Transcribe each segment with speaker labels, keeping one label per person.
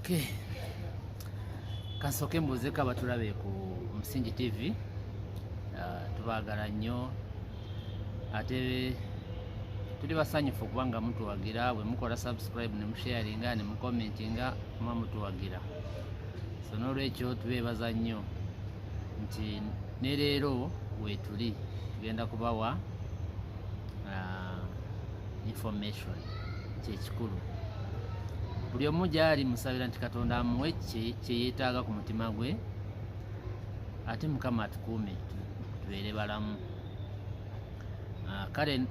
Speaker 1: Okay. Kansoke mbuzeeko abatulabe ku Musingi TV. Tubaagala nnyo ate tuli basanyufu kubanga mutuwagira bwe mukola subscribe ne musharinga ne mucommentinga muba mutuwagira. So n'olwekyo tubeebaza nnyo nti ne leero weetuli tugenda kubawa information kyekikulu. Buli omu gy'ali musabira nti Katonda amuwe kye yeetaaga ku mutima gwe ate Mukama atukuume tubeere balamu. Kale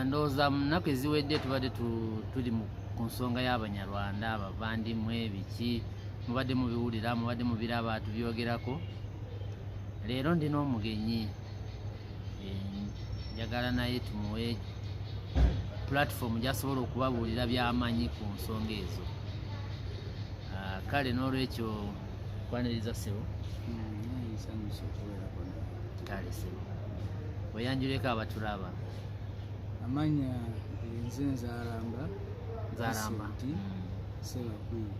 Speaker 1: ndowooza mu nnaku eziwedde tubadde tuli ku nsonga y'Abanyarwanda, abavandimwe, biki mubadde mubiwulira, mubadde mubiraba tubyogerako. Leero ndina omugenyi njagala naye tumuwe platform gy'asobola okubabuulira by'amanyi ku nsonga ezo. Kale n'olwekyo kwaniriza ssebo. Kale ssebo weyanjuleko abatulaba.
Speaker 2: Amanya nze Nzaramba.
Speaker 1: Nzaramba.
Speaker 2: Sebakwiye.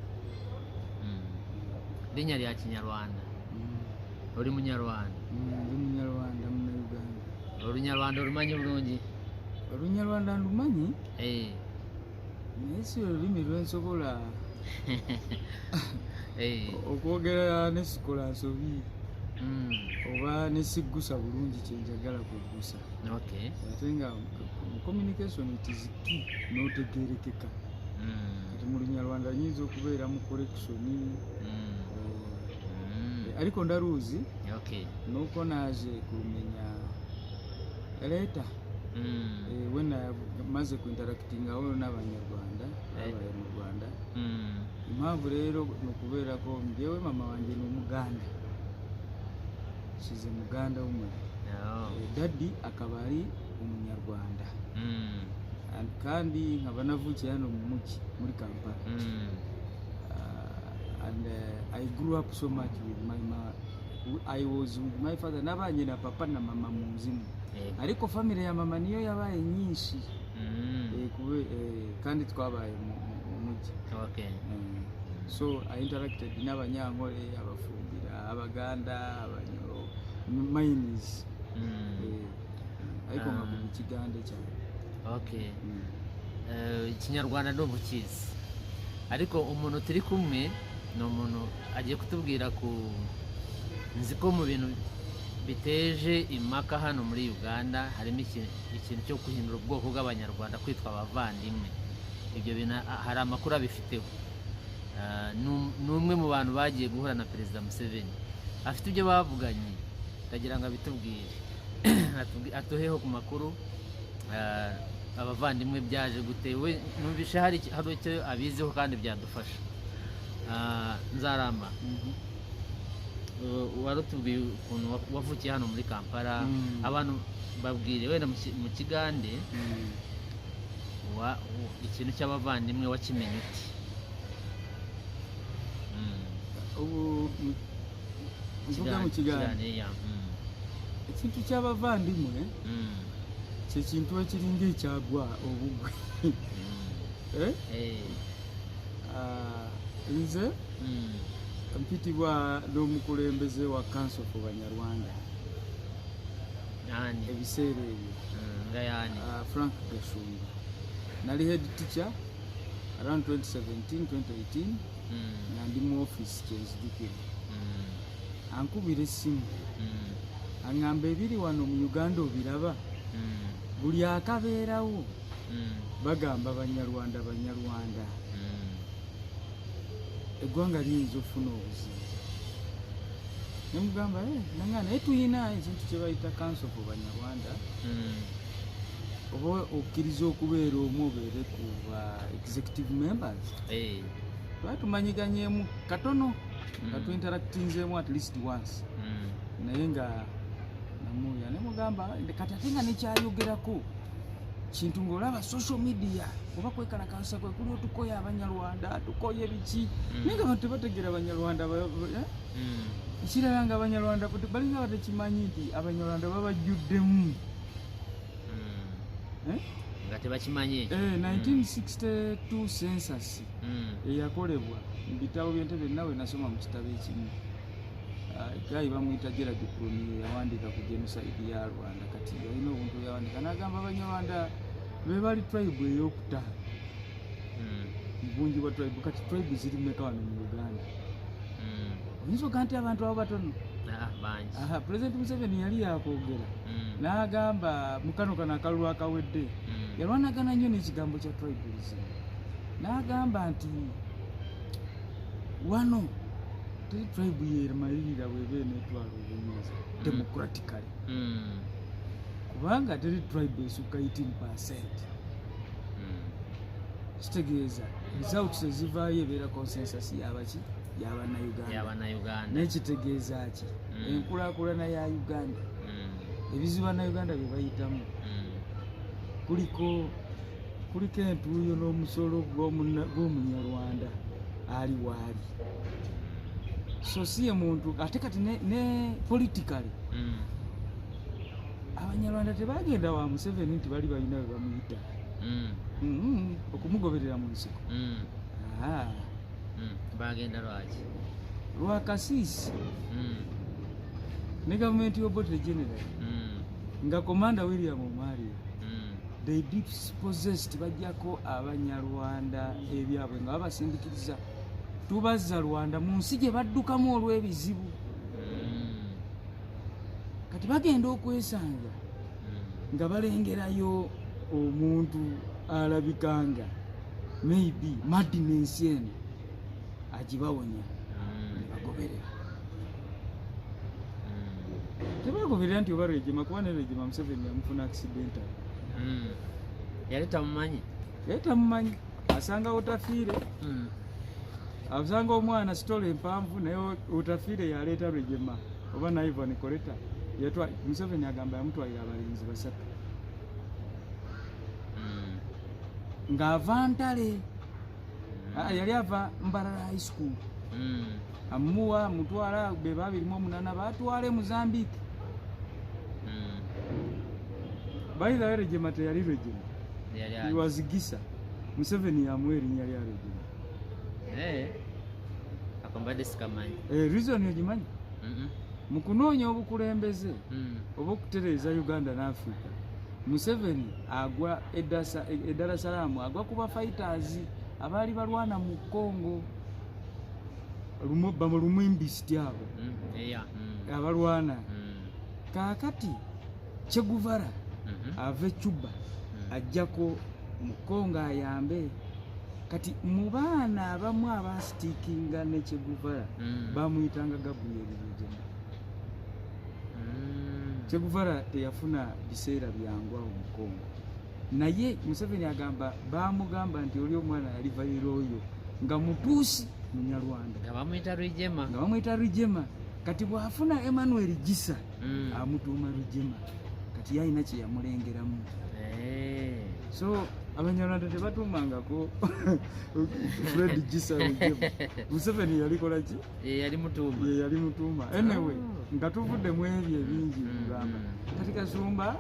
Speaker 1: Linnya lya Kinyarwanda. Oli Munyarwanda?
Speaker 2: Ndi Munyarwanda Munnayuganda.
Speaker 1: Olunyarwanda olumanyi bulungi?
Speaker 2: Olunyarwanda ndumanyi? Naye si olulimi lwensobola okwogera ne sikola nsobi oba ne siggusa bulungi kyenjagala kuggusa. Ate nga mu communication it is key n'otegeerekeka. Kati mu Lunyarwanda nyinza okubeera mu correction ariko ndaruuzi nuko naje kumenya leta wena maze kuinteractinga awo n'Abanyarwanda abaye mu Rwanda. Impamvu rero nokubeera ko njyewe mama wanjye ni Omuganda, size Muganda umwe. Daddy akaba ari Umunyarwanda kandi nkaba navukiye hano mu muki muri Kampala. And I grew up so much with my mother. I was with my father nabanye na papa na mama muzimu. Ariko family ya mama niyo yabaye nyinshi. Kandi twabaye mu muji. So I interacted n'Abanyankole, Abafumbira, Abaganda, Abanyoro, Mainis. Ariko ngavuga Ikigande cyane.
Speaker 1: Ikinyarwanda ndobukizi. Ariko umuntu turi kumwe no muntu agiye kutubwira ku nziko mu bintu biteje impaka hano muri Uganda harimo ikintu cyo guhindura ubwoko bw'Abanyarwanda kwitwa abavandimwe. Ibyo bintu hari amakuru abifiteho. N'umwe mu bantu bagiye guhura na Perezida Museveni afite ibyo bavuganye ndagira ngo abitubwire atuheho ku makuru abavandimwe byaje gutewe numvishe hari icyo abiziho kandi byadufasha. Nzaramba warutubwiye ukuntu wavukiye hano muri Kampala. Abantu babwire wenda mu Kigande ikintu cy'abavandimwe wakimenye uti?
Speaker 2: Uvuga mu Kigande ikintu cy'abavandimwe cyo kintu kiringe cyagwa obugwe. Nze mpitibwa n'omukulembeze wa Council for Banyarwanda ebiseera ebyo Frank Gashumba. Nali head teacher around 2017-2018 ndi mu office kyenzijukira. Ankubira essimu aŋŋamba ebiri wano mu Uganda obiraba buli akabeerawo bagamba Banyarwanda Banyarwanda eggwanga liyinza ofuna obuzibu. Nemugamba nanga naye tuyina ekintu kye bayita Council for Banyarwanda oba okkiriza okubeera omu obeere ku executive members batumanyiganyemu katono nga twinteractinzeemu at least once. Naye nga namuya nemugamba kati ate nga nekyayogerako kintu ng'olaba social media oba kwekalakaasa kwe kuli otukoya Abanyarwanda tukoye biki naye nga bantu tebategeera Abanyarwanda ekirala nga Abanyarwanda balinga batekimanyi nti Abanyarwanda babajjuddemu
Speaker 1: tebakimanyi ekyo
Speaker 2: 1962 census eyakolebwa mu bitabo by'entebe nawe nasoma mu kitabo ekimu gayi bamuyita Gerald Prunier yawandiika ku genocide ya Rwanda kati alina obuntu yawandika n'agamba Abanyarwanda be bali tribe ey'okutaano bungi bwa tribe kati tribe ziri mmeka wano mu Uganda oyinza oga nti abantu abo batono
Speaker 1: bangi
Speaker 2: President Museveni yali yakoogera n'agamba mukano kano akalulu akawedde yalwanagana nnyo n'ekigambo kya tribalism n'agamba nti wano teri tribe yemalirira bweba enetwala obuyinza democratically kubanga teri tribe esukka 18%. Kitegeeza results ezivaayo ebeera consensus yabaki y'Abannayuganda n'ekitegeeza ki enkulaakulana ya Uganda ebizibu Bannayuganda bye bayitamu kuliko entuuyo n'omusolo gw'Omunyarwanda ali waali so si ye muntu ate kati ne politically Abanyarwanda tebagenda wa Museveni nti bali balina we bamuyita okumugoberera mu nsiko
Speaker 1: bagenda lwaki
Speaker 2: lwa Kasisi ne gavumenti y'Obote General nga Commander William Omaria they dispossessed bajjako Abanyarwanda ebyabwe nga babasindikiriza tubazza Rwanda mu nsi gye baddukamu olw'ebizibu kati bagenda okwesanga nga balengerayo omuntu alabikanga maybe madness eno agibawonya nebagoberera tebagoberera nti oba Rwejema kuba ne Rwejema Museveni yamufuna accidental
Speaker 1: yali tamumanyi asanga Otafiire asanga omwana sitole empanvu naye Otafiire yaleeta Rwejema oba Ivan Koleta Museveni agamba yamutwalira abalenzi 3 ng'ava Ntale yali ava Mbarara High School amuwa mutwala be 208 batwale Mozambique bayira Rwejema teyali Rwejema he was Gisa Museveni yamuwa erinnya lya Rwejema akombadde sikamanyi
Speaker 2: reason ogimanyi mu kunoonya obukulembeze oba okutereeza Uganda n'Afrika Museveni agwa Dar es Salaam agwa ku bafighters abaali balwana mu Congo Lumumbisti abo abalwana kaakati Che Guevara ave Cuba ajjako mu Congo ayambe kati mu baana abamu abasitikinga ne Che Guevara bamuyitanga Gabriel Rwejema Che Guevara teyafuna biseera byangwawo mu Congo naye Museveni agamba bamugamba nti oli omwana yali valiroyo nga mutuusi Munyarwanda
Speaker 1: nga bamuyita
Speaker 2: Rwejema kati bw'afuna Emmanuel Gisa amutuuma Rwejema kati yalina kye yamulengeramu so Abanyarwanda tebatuumangako Fred Gisa Rwejema Museveni yalikola ki
Speaker 1: yali
Speaker 2: mutuuma anyway nga tuvudde mu ebyo ebingi kugamba kati Kasumba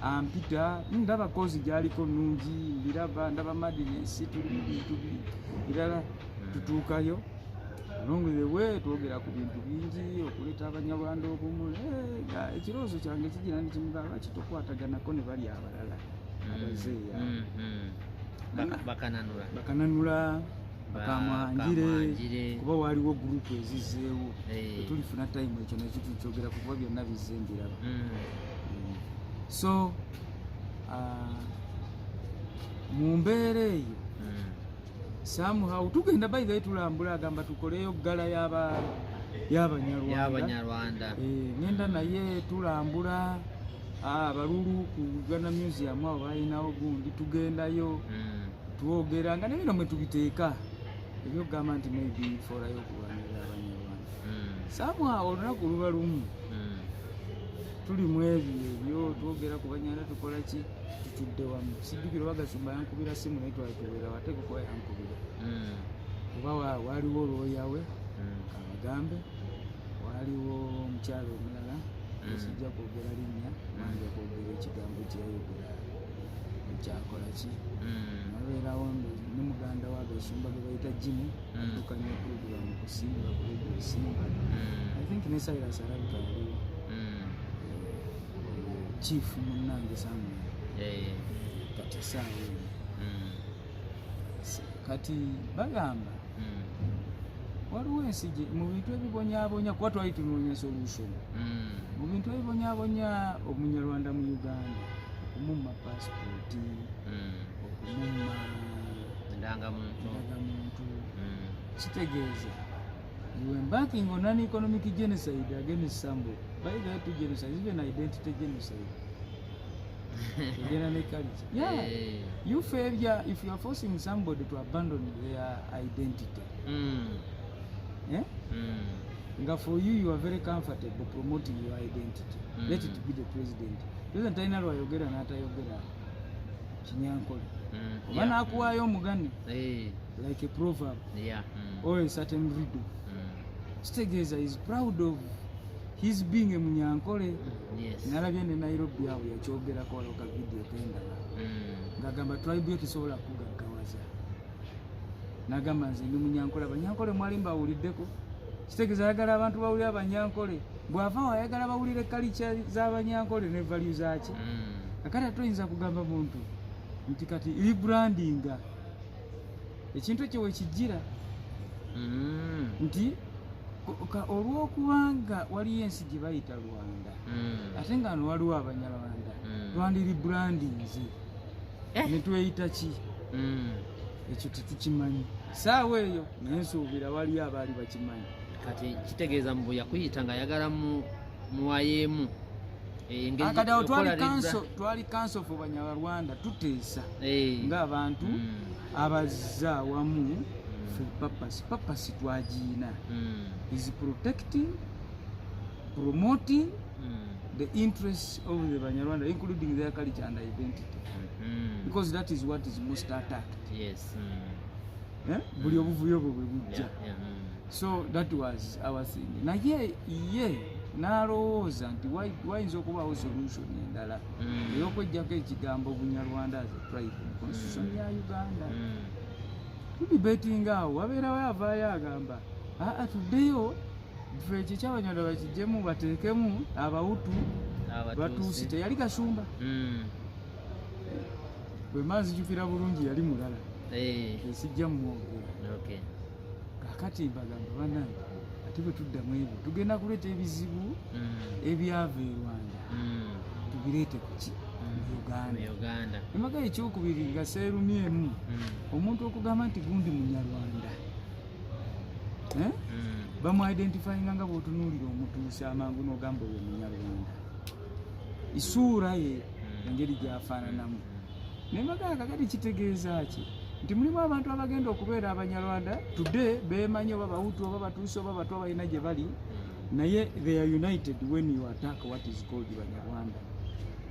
Speaker 2: ampita ndaba kozi gyaliko nungi mbiraba ndaba madinesi tuli mu bintu birala tutuukayo along the way twogera ku bintu bingi okuleeta Abanyarwanda obumu ekirowoozo kyange kigira nti kimugamba lwaki tokwataganako ne bali abalala abazeeya bakananula bakamwanjire kuba waliwo gurupu ezizzeewo tulifuna time ekyo nakyo tukyogera kuba byonna bizze mbiraba so mu mbeera eyo somehow tugenda by the way tulambula agamba tukoleyo ggala y'Abanyarwanda ngenda naye tulambula abalulu ku Uganda Museum awo balinawo gundi tugendayo twogera nga nebino mwe tubiteeka ebyokugamba nti maybe folayo okulwanirira Abanyarwanda somehow olunaku luba lumu tuli mu ebyo twogera ku Banyarwanda tukola ki tutudde wamu sijjukira Bagasumba yankubira simu naye twatubeera wateeka kuba yankubira kuba waliwo looyawe abagambe waliwo omukyalo omulala sijja kwogera linnya wange kwogera ekigambo kyeyayogera kyakola ki nabeerawo ne muganda wa Gashumba gwe bayita Jimmy addukanya program kusimba kuleeta esimba I think ne Cyrus alabika yaliwo chief munnange Samuel kati saawa eno kati bagamba waliwo ensigi mu bintu ebibonyaabonya kuba twali tunoonya solution mu bintu ebibonyaabonya omunyarwanda mu Uganda okumumma passport okumumma ndangamuntu kitegeeza you embarking on an economic genocide against somebody by that genocide even identity genocide you failure if you are forcing somebody to abandon their identity nga for you are very comfortable promoting your identity let it be the president alina lwayogera n'atayogera kinyankole oba n'akuwaayo omugani like a proverb or a certain riddle kitegeeza is proud of his being a munyankole nalabye ne Nairobi awo yakyogerako waliwo ka video kendala ng'agamba tribe tesobola kugaggawaza n'agamba nze ndi munyankole abanyankole mwali mbawuliddeko kitegeeza ayagala abantu bawulire abanyankole bw'ava ayagala bawulire kalica z'abanyankole ne value zaaki kakati toyinza kugamba muntu nti kati rebrandinga ekintu ekyo wekijjira nti olw'okubanga waliyo ensi gye bayita Rwanda ate nga no waliwo abanyarwanda twandi rebrandinze ne tweyita ki ekyo tetukimanyi saawa eyo naye nsuubira waliyo abaali bakimanyi
Speaker 1: kati kitegeeza mbu yakuyita nga ayagala muwayeemu
Speaker 2: kati awo twali council for banyarwanda tuteesa ng'abantu abazza awamu for purpose twagiina is protecting promoting the interests of the Banyarwanda including their culture and identity because that is what is most attacked buli obuvuyo bwe bujja so that was our thing naye ye n'alowooza nti wayinza okubaawo solution endala ey'okweggyako ekigambo Bunyarwanda as a tribe constitution ya Uganda tudibetinga awo wabeerawo avaayo agamba tuddeyo ffe ekyo ky'Abanyarwanda bakiggyemu bateekemu Abahutu Batuusi teyali Gashumba bwe manzijukira bulungi yali mulala esijja mumwogera kakati mbagamba bannange ate bwe tuddamu ebyo tugenda kuleeta ebizibu ebyava e Rwanda tubireete kuki mu Uganda embaga ekyokubiri nga seerumyemu omuntu okugamba nti gundi Munyarwanda bamu identifyinga nga bw'otunuulira omutuusi amangu n'ogamba oyo Munyarwanda isuura ye engeri gy'afaananamu nembaga kakati kitegeeza ki nti mulimu abantu abagenda okubeera Abanyarwanda today beemanyi oba Bahutu oba Batuusi oba Batwa balina gye bali naye they are united when you attack what is called Banyarwanda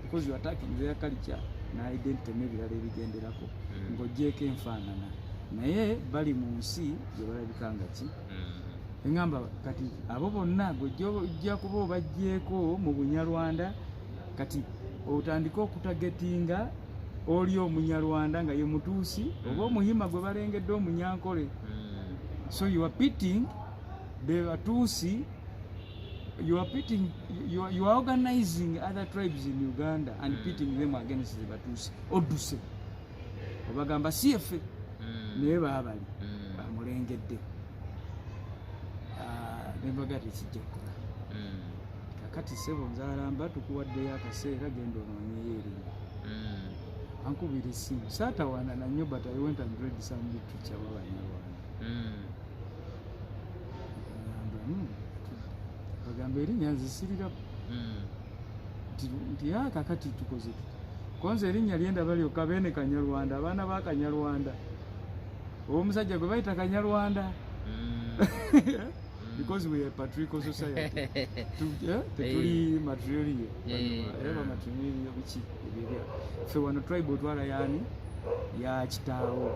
Speaker 2: because you are attacking their culture na identity n'ebirala ebigenderako ng'oggyeko enfaanana naye bali mu nsi gye balabika nga ki eŋŋamba kati abo bonna gojja kuba obaggyeko mu Bunyarwanda kati otandika okutagetinga oli Omunyarwanda nga ye Mutuusi oba Omuhima gwe balengedde Omunyankole so you are pitting the Batuusi you are organizing other tribes in Uganda and pitting them against the Batuusi odduse obagamba CFA naye baabali bamulengedde nembaga tekijja kukola kakati sebo nzalamba tukuwaddeyo akaseera genda onoonyeyo erimu ankubira essimu saatawaana nanyo but I went and read some literature w'Abanyarwanda bagamba erinnya nzisirira nti kakati tukoze konze erinnya lyendaba lyokka beene Kanyarwanda abaana ba Kanyarwanda omusajja gwe bayita Kanyarwanda because we are a patriarchal society tetuli matriliyo eba matriliyo biki ebirya ffe wano tribe otwala yani ya kitaawo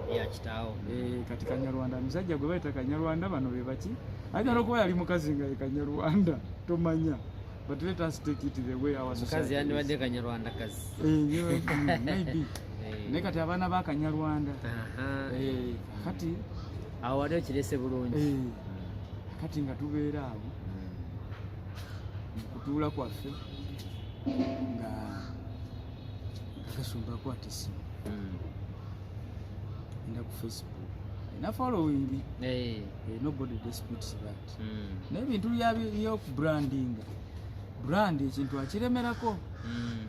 Speaker 2: kati Kanyarwanda omusajja gwe bayita Kanyarwanda bano be baki ayagala okuba yali mukazi nga ye Kanyarwanda tomanya but let us take it the way our society
Speaker 1: mukazi yandibadde Kanyarwanda kazi
Speaker 2: maybe naye kati abaana bakanyarwanda kati
Speaker 1: awo wali okirese bulungi
Speaker 2: kati nga tubeera awo kutuula kwaffe nga Kasumba akwata essimu enda ku Facebook ina following nobody disputes that n'ebintu by'okubrandinga brand ekintu akiremerako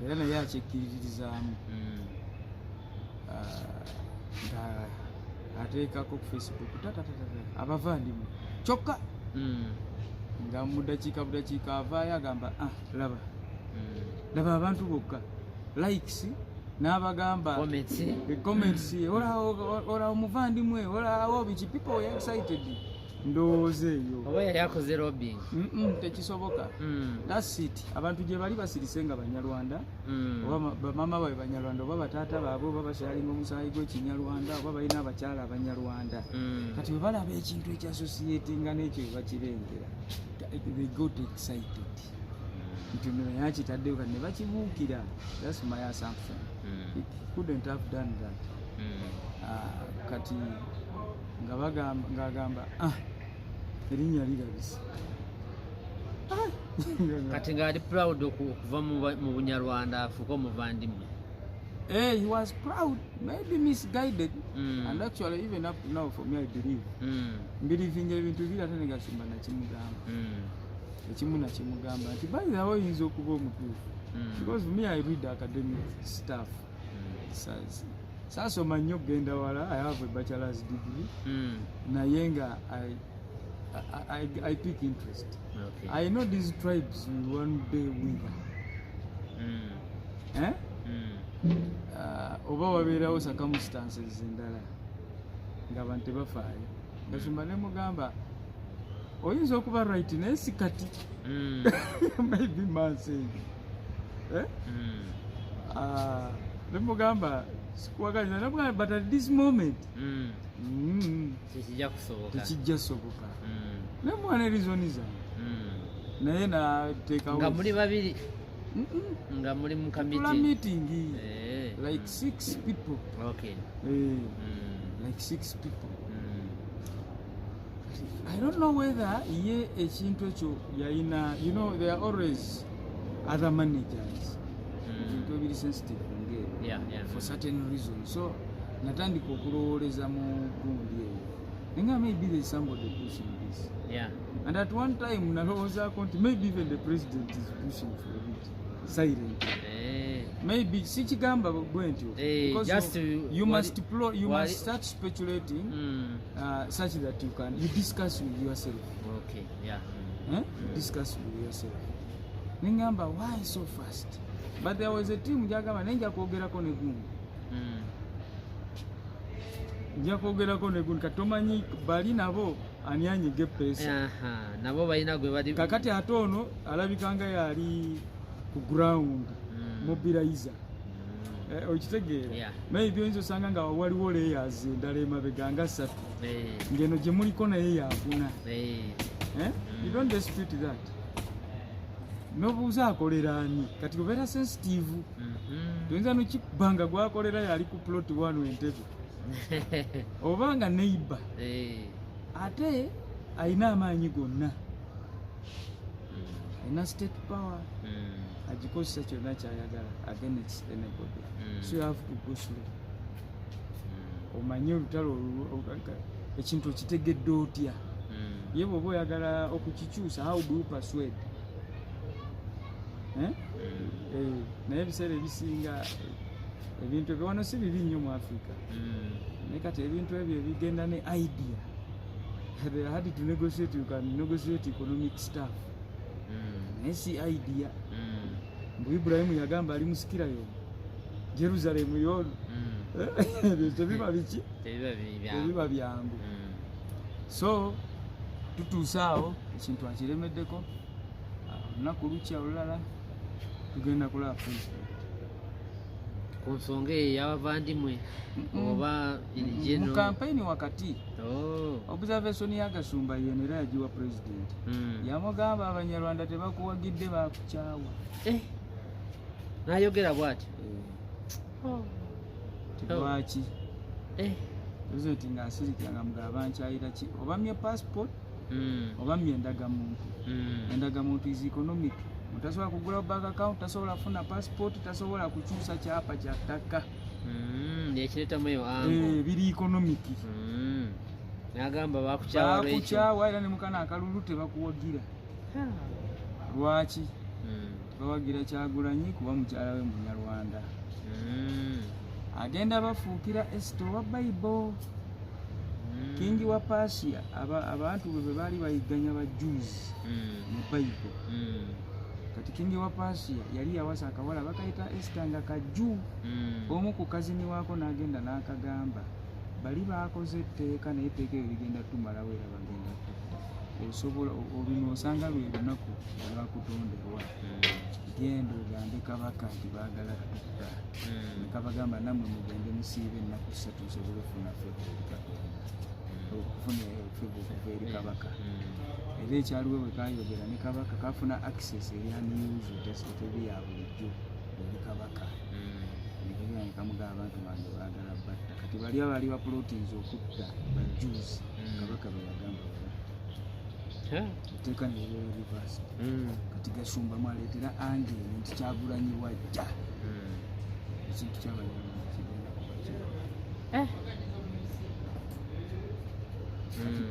Speaker 2: era naye akyekkiririzaamu nga ateekako ku Facebook abavandimwe kyokka nga mu ddakiika budakiika avaayo agamba laba abantu bokka likes n'abagamba comments olaawo muvandimwe olaawo biki people were excited ndowooza eyo
Speaker 1: oba yali akoze lobbying
Speaker 2: tekisoboka that's it abantu gye bali basirise nga banyarwanda oba bamama babe banyarwanda oba bataata baabwe oba bakyalinga omusaayi gw'ekinyarwanda oba balina abakyala abanyarwanda kati bwe balaba ekintu ekyasosietinga n'ekyo bakirengera they got excited nti naye akitaddeyo kati ne bakibuukira. That's my assumption. It couldn't have done that. Kati nga agamba erinnya lirabise
Speaker 1: kati nga ali proud okuva mu bunyarwanda afuuka omuvandimwe.
Speaker 2: He was proud, maybe misguided, and actually even up now for me I believing ebintu biri ate negasumba nakimugamba nti by the way oyinza okuba omutuufu because me I read academic stuff. Sasoma nnyo genda wala. I have a bachelor's degree naye nga I pick interest. Okay. I know these tribes will one day wither. Oba wabeerawo circumstances endala nga abantu tebafaayo. Gasumba ne mugamba oyinza okuba right naye si kati maybe mansenge ne mugamba sikuwagalira nabugamba but at this moment tekijja kusoboka ne mwana reason zange naye nateekawo
Speaker 1: nga muli babiri nga muli mu
Speaker 2: meeting like 6 people.
Speaker 1: Okay.
Speaker 2: Like 6 people. I don't know whether ye ekintu ekyo yalina, you know, there are always other managers ebintu ebiri sensitive for certain reasons. So natandika okulowooleza mu gundi eyo nenga maybe there is somebody pushing this. And at one time nalowoozaako nti maybe even the president is pushing for it silently. Maybe si kigamba bwe ntyo because you must start speculating such that you discuss with yourself.
Speaker 1: Okay,
Speaker 2: discuss with yourself. Ningamba why so fast? But there was a team jagamba nenja kwogerako ne gundi. Nja kwogerako ne gundi katomanyi bali nabo ani anyige pesa.
Speaker 1: Nabo balina gwe bali
Speaker 2: kakati ate ono alabikanga yali ku ground mobilizer. Okitegeera maybe oyinza osanga nga waliwo layers endala emabega nga 3 ngeno gye muliko naye yaakuna. You don't dispute that. Nobuuza akolera ani kati obeera sensitive. Tuyinza nokibanga gwakolera yali ku plot 1 Entebbe obanga neighbor ate alina amaanyi gonna, alina state power, agikozesa kyonna kyayagala against anybody. So you have to go slow. Omanye olutalo ekintu okitegedde otya ye bw'oba oyagala okukikyusa, how do you persuade? Naye ebiseera ebisinga ebintu ebyo wano si bibi nnyo mu Africa naye kati ebintu ebyo ebigenda ne idea. They had to negotiate, you can negotiate economic stuff. Naye si idea. Mbu Ibrahim yagamba ali musikira yo Jerusalem yo tebiba biki tebiba byangu. So tutuusaawo ekintu akiremeddeko olunaku lukya olulala tugenda kulaba
Speaker 1: ku nsonga eyo y'abavandimwe oba
Speaker 2: mu kampeyini wakati. Observation ya Gasumba yeno era yagiwa president yamugamba abanyarwanda tebakuwagidde bakukyawa.
Speaker 1: Nayogera bw'ati
Speaker 2: lwaki pulezidenti ng'asirikira nga mugamba nkyayira ki obamye passport obamye endagamuntu endagamuntu is economic tasobola kugulawo bank account tasobola kufuna passport tasobola kukyusa kyapa kya ttaka
Speaker 1: ekiretamu eyo ango
Speaker 2: biri economic
Speaker 1: nagamba bakukyawa
Speaker 2: era ne mukana akalulu tebakuwagira lwaki bawagira Kyagulanyi kuba mukyala we Munyarwanda agenda bafuukira Esther wa Bible kingi wa Persia abantu bwe baali bayigganya bajuzi mu Bible kati kingi wa Persia yali yawasa akawala bakayita Esther nga kajju omu ku kazini waako n'agenda n'akagamba bali baakoze etteeka naye etteeka ebyo ligenda tumalawo era bagenda osobola olino osanga lwe lunaku olwakutonderwa genda ogambe kabaka nti baagala kutta ne kabagamba nammwe mugende musiibe ennaku 3 nsobole okufuna okuva eri kabaka era ekyaliwo bwe kayogera ne kabaka kafuna access eri anews teri ya bulijjo eri kabaka nekagera nekamugamba abantu bange baagala batta kati bali abali bapulotins okutta bajuzi kabaka bwe yagamba etteeka nebeera rivers kati Gasumba mwaleetera Angelo nti Kyagulanyi wajja ekintu kyabanyama kigenda kuba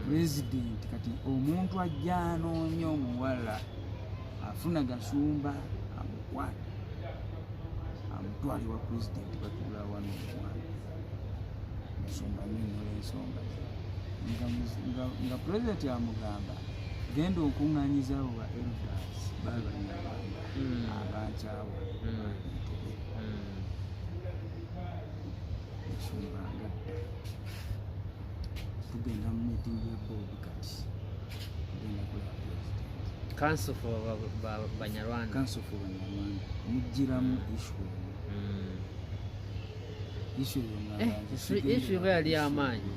Speaker 2: pulezidenti kati omuntu ajja anoonya omuwala afuna Gasumba amukwata amutwale wa pulezidenti batula wano omwana Gasumba nenyola ensonga nga pulezidenti amugamba genda okuŋŋanyiza abo ba elders babanyarwanda abankyawa Gasumba agadda tugenda mu meeting ya board kati tugenda kulaba president
Speaker 1: council for Banyarwanda mujjiramu issue nga yali amaanyi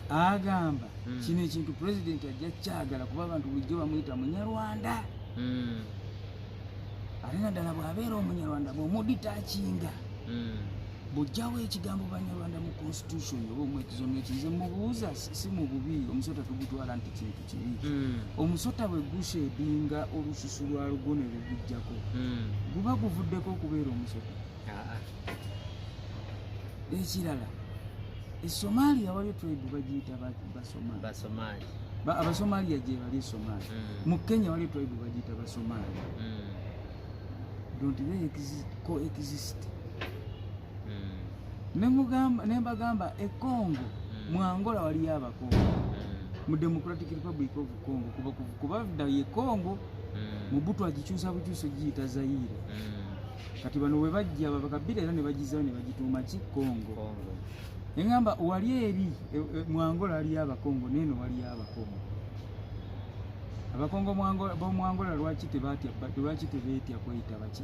Speaker 2: agamba kino ekintu pulezidenti ajja kyagala kuba abantu bulijjo bamuyita Munyarwanda ate naddala bw'abeera Omunyarwanda bw'omudita akinga bw'ojjawo ekigambo Banyarwanda mu constitution oba omwekizono ekinze mubuuza si mu bubi omusota tugutwala nti kintu kibi omusota bwe gushedinga olususu lwa lugo ne lugujjako guba guvuddeko okubeera omusota ekirala eSomalia waliyo tribe bagiyita
Speaker 1: Basomali
Speaker 2: Abasomalia gye bali Somalia mu Kenya waliyo tribe bagiyita Basomalia don't they coexist nembagamba eCongo mu Angola waliyo Abakongo mu Democratic Republic of Congo kuba ye Congo Mobutu agikyusa bukyuso giyita Zaire kati bano bwe bajja babakabira era ne bagizaawo ne bagituuma ki Congo engamba wali eri mu Angola waliyo Abakongo neno waliyo Abakongo Abakongo mu Angola lwaki tebeetya kweyita baki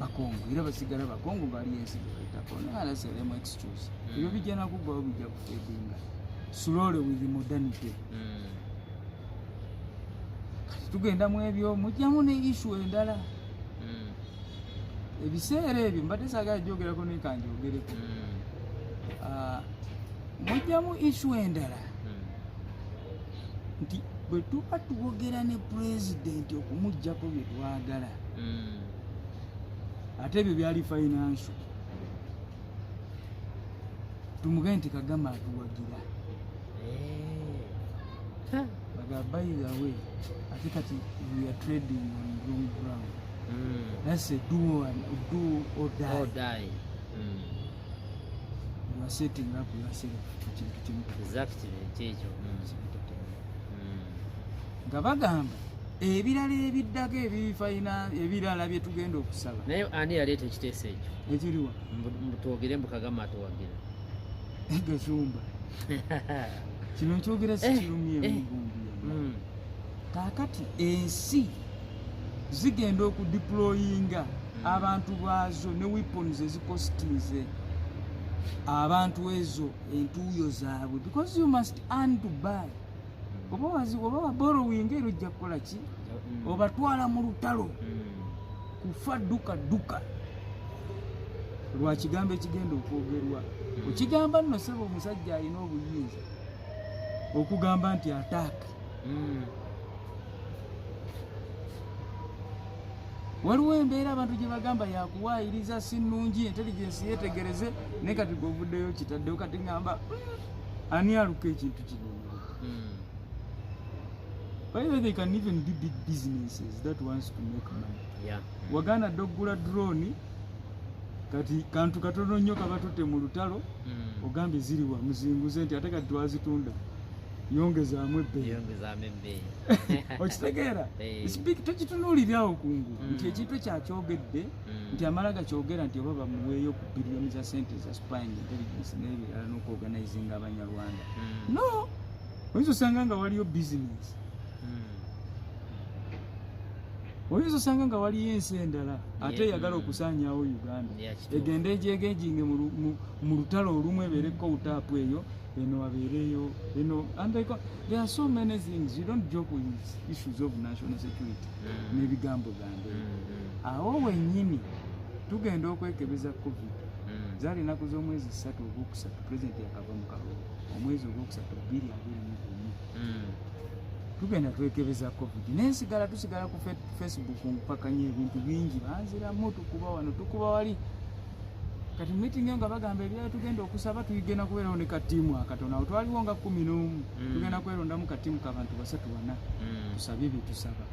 Speaker 2: Bakongo era basigala Bakongo bali ensi bayitako naalaselemu excuse ebyo bijja nakuggwawo bijja kufedinga slowly with modernity kati tugenda mu ebyo mujjamu ne issue endala ebiseera ebyo mbadde saagala gyogerako nekanjogereko mujjamu issue endala nti bwe tuba tuwogera ne pulezidenti okumuggyako bye twagala ate ebyo byali financial tumugende nti Kagame atuwagira baga by the way ate kati we are trading on wrong ground that's a do or die. You are setting up yourself
Speaker 1: exactly ekyo
Speaker 2: nga bagamba ebirala ebiddako ebifayina ebirala bye tugenda okusaba
Speaker 1: naye ani yaleeta ekiteeso ekyo
Speaker 2: ekiriwa
Speaker 1: twogere mbu Kagame atuwagira
Speaker 2: Gasumba kino nkyogera sikirumye mugumbi kaakati ensi zigenda okudeployinga abantu bwazo ne weapons ezikostinze abantu ezo entuuyo zaabwe because you must earn to buy oba waborrowing era ojja kukola ki obatwala mu lutalo kufa dduka lwa kigambo ekigenda okwogerwa. Okigamba nno sebo omusajja alina obuyinza okugamba nti ataaka. Waliwo embeera abantu gye bagamba yakuwaayiriza si nnungi, intelligence yetegereze, naye kati govuddeyo kitaddeyo kati ngamba ani aluka ekintu kino. By the way, they can even be big businesses that wants to make money.
Speaker 1: Yeah.
Speaker 2: Waganda doggula drone kati kantu katono nnyo kabatutte mu lutalo ogambe ziri wa muzinguze nti ate kati twazitunda yongezaamu ebbeeyi. Okitegeera tekitunuuliryawo kungu nti ekintu kyakyogedde nti amala gakyogera nti oba bamuweeyo ku biliyoni za sente za spying intelligence n'ebirala n'okuorganizinga Abanyarwanda. No, oyinza osanga nga waliyo bizinesi, oyinza osanga nga waliyo ensi endala ate eyagala okusaanyaawo Uganda egende egyegejinge mu lutalo olumu ebeereko utaapu eyo eno wabeereyo eno. And there are so many things. You don't joke with issues of national security n'ebigambo gambe. Awo wennyini tugenda okwekebeza COVID. Zaali ennaku z'omwezi 3 ogwokusatu pulezidenti yakava mu kalulu, omwezi ogwokusatu 2021 tugenda twekebeza COVID. Nensigala tusigala ku Facebook mpakanye ebintu bingi banziramu tukuba wano tukuba wali. Kati meeting nga bagamba ebya tugenda okusaba tuyigena kubeerawo ne katiimu akatono. Awo twaliwo nga 11 tugenda kwerondamu katiimu k'abantu 3-4 tusabye bye tusaba.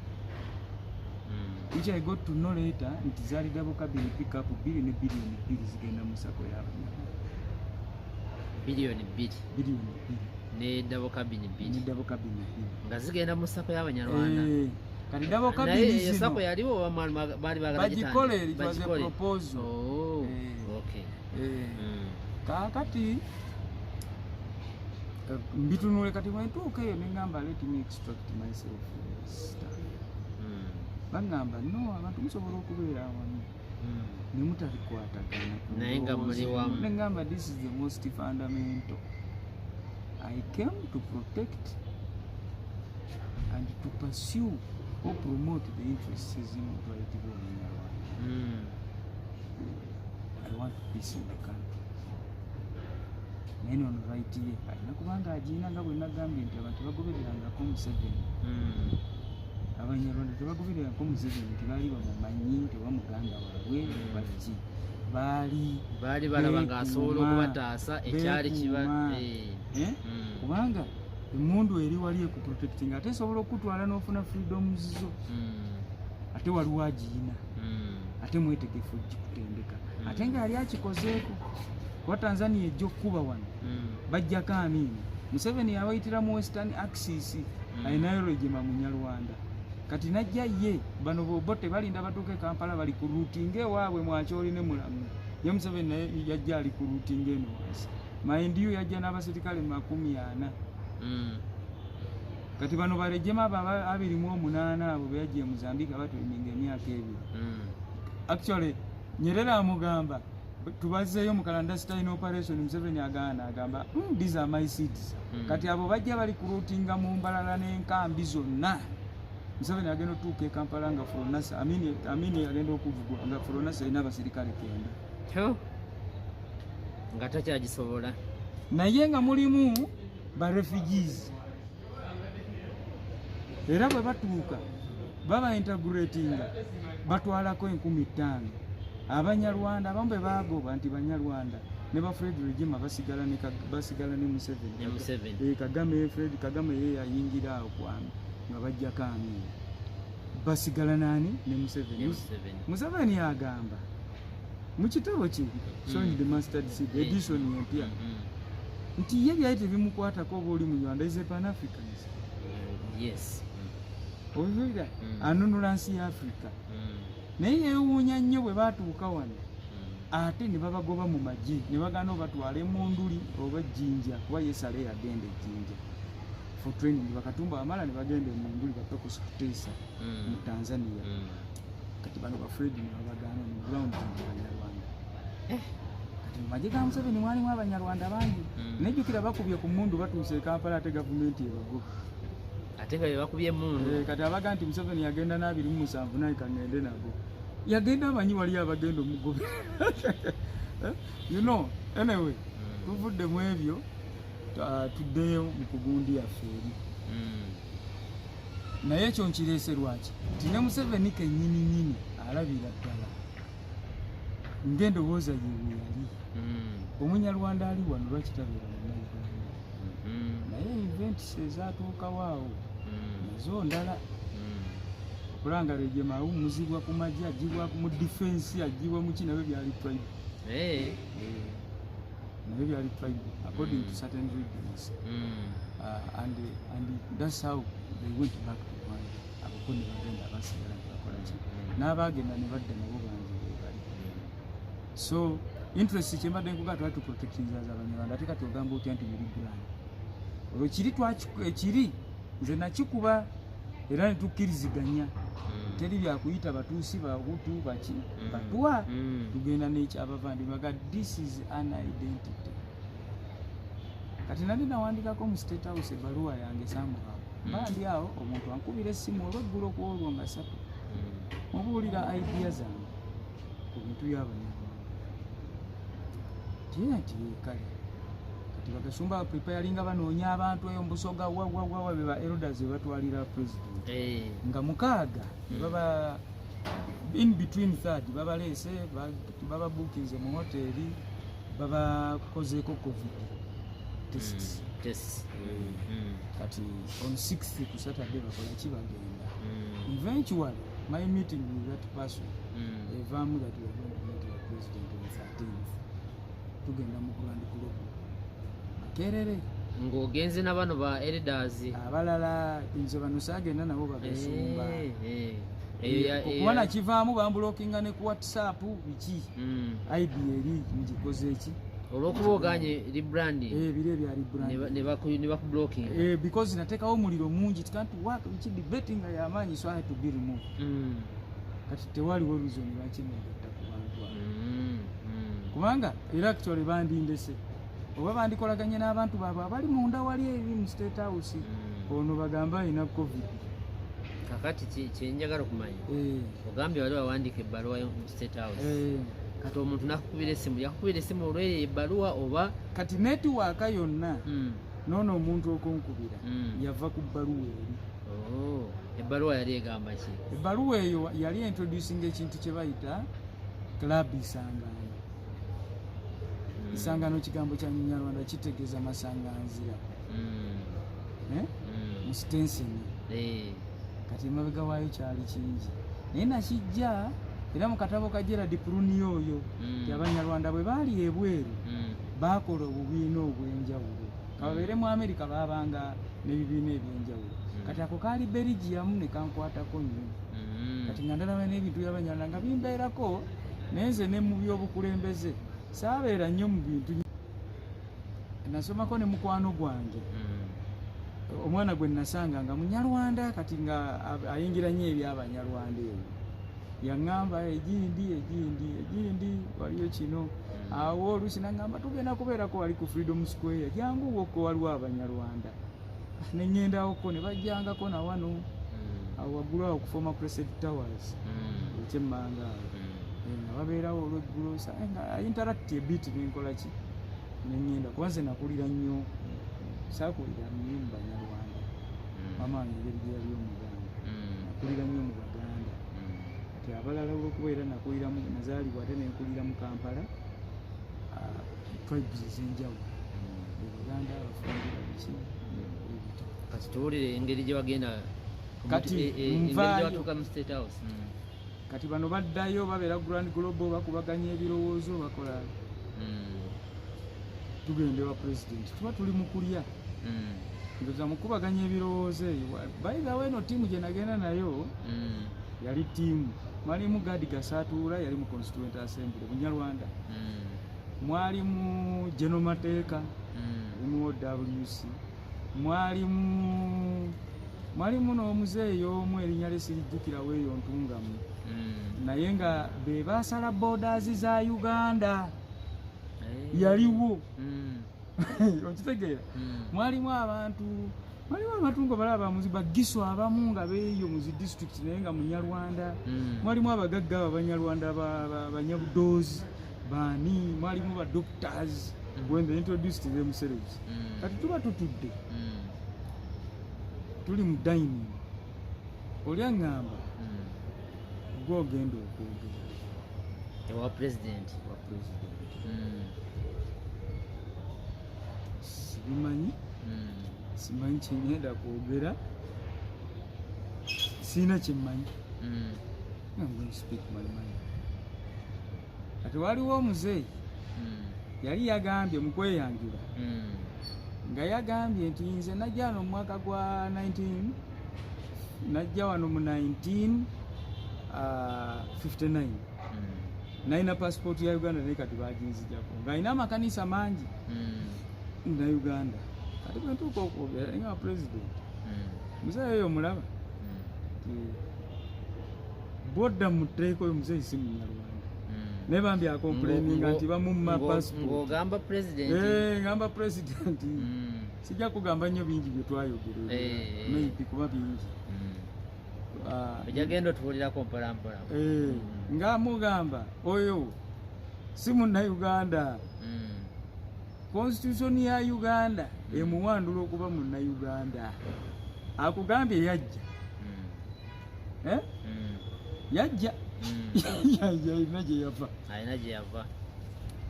Speaker 2: Which I got to know later nti zaali double cabin pick up billion ne billion 2 zigenda mu sako y'Abanyarwanda.
Speaker 1: Billioni 2 ne double cabin 2 nga zigenda mu sako y'Abanyarwanda.
Speaker 2: Kati double cabin zino
Speaker 1: naye sako yaliwo bali bagala
Speaker 2: bagikole it was a proposal.
Speaker 1: Okay.
Speaker 2: Kakati mbitunule kati bwentuuka eyo nengamba let me extract myself stuff. Bagamba no, abantu musobola okubeera awamu ne mutalikwatagana
Speaker 1: naye nga muli wamu.
Speaker 2: Nengamba this is the most fundamental. I came to protect and to pursue or promote the interests of Abanyarwanda. I want peace in the country. Naye ono right ye alina kubanga agiina nga bwe nagambye nti abantu bagobererangako Museveni. Abanyarwanda tebagobererangako Museveni tebaali bamumanyi nti oba muganda waabwe baki baali
Speaker 1: balaba ng'asobola okubataasa ekyali kiba
Speaker 2: kubanga emundu eri wali ekuprotecting ate esobola okutwala n'ofuna freedoms zo ate waliwo agiina ate mwetegefu okikutendeka ate ng'ali akikozeeko kuba Tanzania ejja okukuba wano bajjako Amini Museveni yabayitira mu Western Axis ayinayo Rwejema Munyarwanda kati najja ye bano bobote balinda batuuke Kampala bali ku routing ewaabwe Mwakyoli ne Mulamu ye Museveni naye yajja ali ku routing eno wansi mind you yajja n'abaserikale 40. Kati bano Barejema 28 abo byagiye Mozambique abatweminga emyaka ebiri. Actually Nyerere amugamba tubazeeyo mu Kalanda Style operation Museveni agaana agamba these are my seats. Kati abo bajja bali ku routing mu mbalala n'enkambi zonna. Museveni agenda otuuka e Kampala nga Foronasa Amini agenda okuvugwa nga Foronasa ina abaserikale 9.
Speaker 1: Nga takyagisobola.
Speaker 2: Naye nga mulimu ba refugees. Era bwe batuuka baba integrating batwalako 15,000. Abanyarwanda abamu bwe bagoba nti Banyarwanda ne ba Fred Rwejema basigala ne Museveni. Kagame ye yayingira awo kwami nga bajjako Amini. Basigala nani ne Museveni. Museveni agamba mu kitabo kye Sowing the Mustard Seed edition empya nti ye byali tebimukwatako oba oli mu Uganda is a Pan-Africanist.
Speaker 1: Yes.
Speaker 2: Obuvuga anunula nsi ya Africa. Naye yeewuunya nnyo bwe baatuuka wano ate ne babagoba mu magye ne bagana obatwale mu nduli oba Jinja kuba Yesale yagenda Jinja for training bakatumba amala ne bagenda mu nduli bapeku Kutesa mu Tanzania. Kati bano ba Fred ne babagana mu ground mu Banyarwanda. Kati mu magye ga Museveni mwalimu Abanyarwanda bangi. Nejjukira bakubye ku mundu batuuse Kampala ate gavumenti ebagoba.
Speaker 1: Ate nga bakubye mundu.
Speaker 2: Kati abaga nti Museveni yagenda na 27 naye kangende nabo. Yagenda amanyi wali abagenda omugobe. you know, anyway, tuvudde mu ebyo tuddeyo mu kugundi yaffe eri. Naye ekyo nkireese lwaki nti ne Museveni kennyini alabira ddala ng'endowooza ye bwe yali omunyarwanda ali wano lwaki tabeera munnayuganda naye events ezaatuukawo awo nazo ndala okulanga Rwigema awummuzibwa ku magye agibwa mu defense agibwa mu ki nabyo byali tribe nabyo byali tribe according to certain regions and that's how they went back to Rwanda abako ne bagenda basigala bakola ki n'abagenda ne badda nabo bangi bali so interest kyembadde nkuga twali tuprotectinga abanyarwanda ate kati ogamba otya nti biri grand olwo kiri nze nakikuba era ne tukkiriziganya teri byakuyita batuusi bahutu baki batwa tugenda n'ekyabavandimwe baga this is an identity kati nali nawandikako mu State House ebbaluwa yange samuhawo bandi awo omuntu ankubira essimu olweggulo kwolwo nga 3 mubuulira idea zange ku bintu by'abanyarwanda tiye nti kale kati bagasumba preparinga banoonya abantu eyo mbusoga wawawawa beba elders batwalira president nga mukaaga baba in between third babaleese baba bookinze mu hoteli baba kozeeko covid tests kati on 6th ku Saturday bakola ki bagenda eventually my meeting with that person evaamu that we are going to meet the president on 13th tugenda mu Grand Club Makerere
Speaker 1: ng'ogenze na bano ba elders
Speaker 2: abalala nze bano saagenda nabo bagasumba okuba nakivaamu bambulokinga ne ku WhatsApp biki ID eri ngikoze eki
Speaker 1: olwokuba oganye rebranding
Speaker 2: bire bya rebranding
Speaker 1: ne bakublocking
Speaker 2: because nateekawo omuliro mungi tikanti waka biki debating y'amaanyi so I had to be removed kati tewaliwo reason lwaki negatta ku bantu kubanga era actually bandindese oba bandikolaganye n'abantu baabwe abali munda wali eri mu State House ono bagamba alina covid
Speaker 1: kakati kyenjagala okumanya ogambye wali wawandika ebbaluwa mu State House kati omuntu nakukubira essimu olweyo ebbaluwa oba
Speaker 2: kati netiwaaka yonna noono omuntu okunkubira yava ku bbaluwa eri
Speaker 1: ebbaluwa yali egamba ki
Speaker 2: ebbaluwa eyo yali introducing ekintu kye bayita club isangano kigambo kya Nnyarwanda kitegeeza masanganzira mu Stenseni kati emabega waayo kyali kingi naye nakijja era mu katabo ka Gerald Prunier oyo Abanyarwanda bwe baali ebweru baakola obubiina obw'enjawulo kababeere mu Amerika baabanga n'ebibiina eby'enjawulo kati ako kaali Belgium ne kankwatako nnyo kati nga ndalaba n'ebintu by'Abanyarwanda nga bimbeerako naye nze ne mu by'obukulembeze saabeera nnyo mu bintu nasomako ne mukwano gwange omwana gwe nasanga nga Munyarwanda kati nga ayingira nnyo eby'Abanyarwanda eyo yaŋŋamba egindi waliyo kino awo oluusi naŋŋamba tugenda kubeerako wali ku Freedom Square jangu wokko waliwo Abanyarwanda ne ŋŋendawoko ne bajjangako na wano awo waggulu awo ku former Crescent Towers ekyemmanga awo nga babeerawo olweggulo nga interact ebit nenkola ki neŋŋenda kuba nze nakulira nnyo saakulira nnyo mu Banyarwanda mama wange engeri gye yali omuganda nakulira nnyo mu Baganda kati abalala olwokubeera nakuliramu nazaalibwa ate nenkulira mu Kampala tribes ez'enjawulo Baganda Abafumbira biki
Speaker 1: kati tuwulire engeri gye wagenda
Speaker 2: kati
Speaker 1: nvaayo mu State House
Speaker 2: kati bano baddayo babeera Grand Global bakubaganya ebirowoozo bakola tugende wa president tuba tuli mu kulya ndoza mukubaganya ebirowoozo eyo by the way no tiimu gye nagenda nayo yali tiimu mwalimu Gadi Gasaatuula yali mu Constituent Assembly Bunyarwanda mwalimu General Mateeka mu OWC mwalimu n'omuzeeyi omu erinnya lye sirijjukirawo eyo ntungamu naye nga be baasala borders za Uganda yaliwo okitegeera mwalimu abantu ngo balaba muziba giso abamu nga beeyo mu zi district naye nga Munyarwanda mwalimu abagagga Abanyarwanda Banyabudoozi baani mwalimu ba doctors when they introduced themselves kati tuba tutudde tuli mu dining oli aŋŋamba gwogenda okwogera
Speaker 1: ewa president
Speaker 2: simanyi kyeŋŋenda kwogera siina kyemmanyi kati waliwo omuzeeyi yali yagambye mu kweyanjula nga yagambye nti nze najja wano mu mwaka gwa 19 najja wano mu 1959 nalina passport ya Uganda naye kati baginzijako ng'alina amakanisa mangi na Uganda kati bwe ntuuka okwogera nga president muzeeyi oyo mulaba bodda mu tteeko oyo muzeeyi si munyarwanda naye bambi akomplaininga nti bamumma passport
Speaker 1: ng'ogamba president
Speaker 2: ngamba president sijja kugamba nnyo bingi bye twayogera maybe kuba bingi
Speaker 1: ojagenda otuwulirako mpolampola
Speaker 2: ng'amugamba oyo si munnauganda constitution ya Uganda emuwandula okuba munnauganda akugambye yajja yajja alina gye yava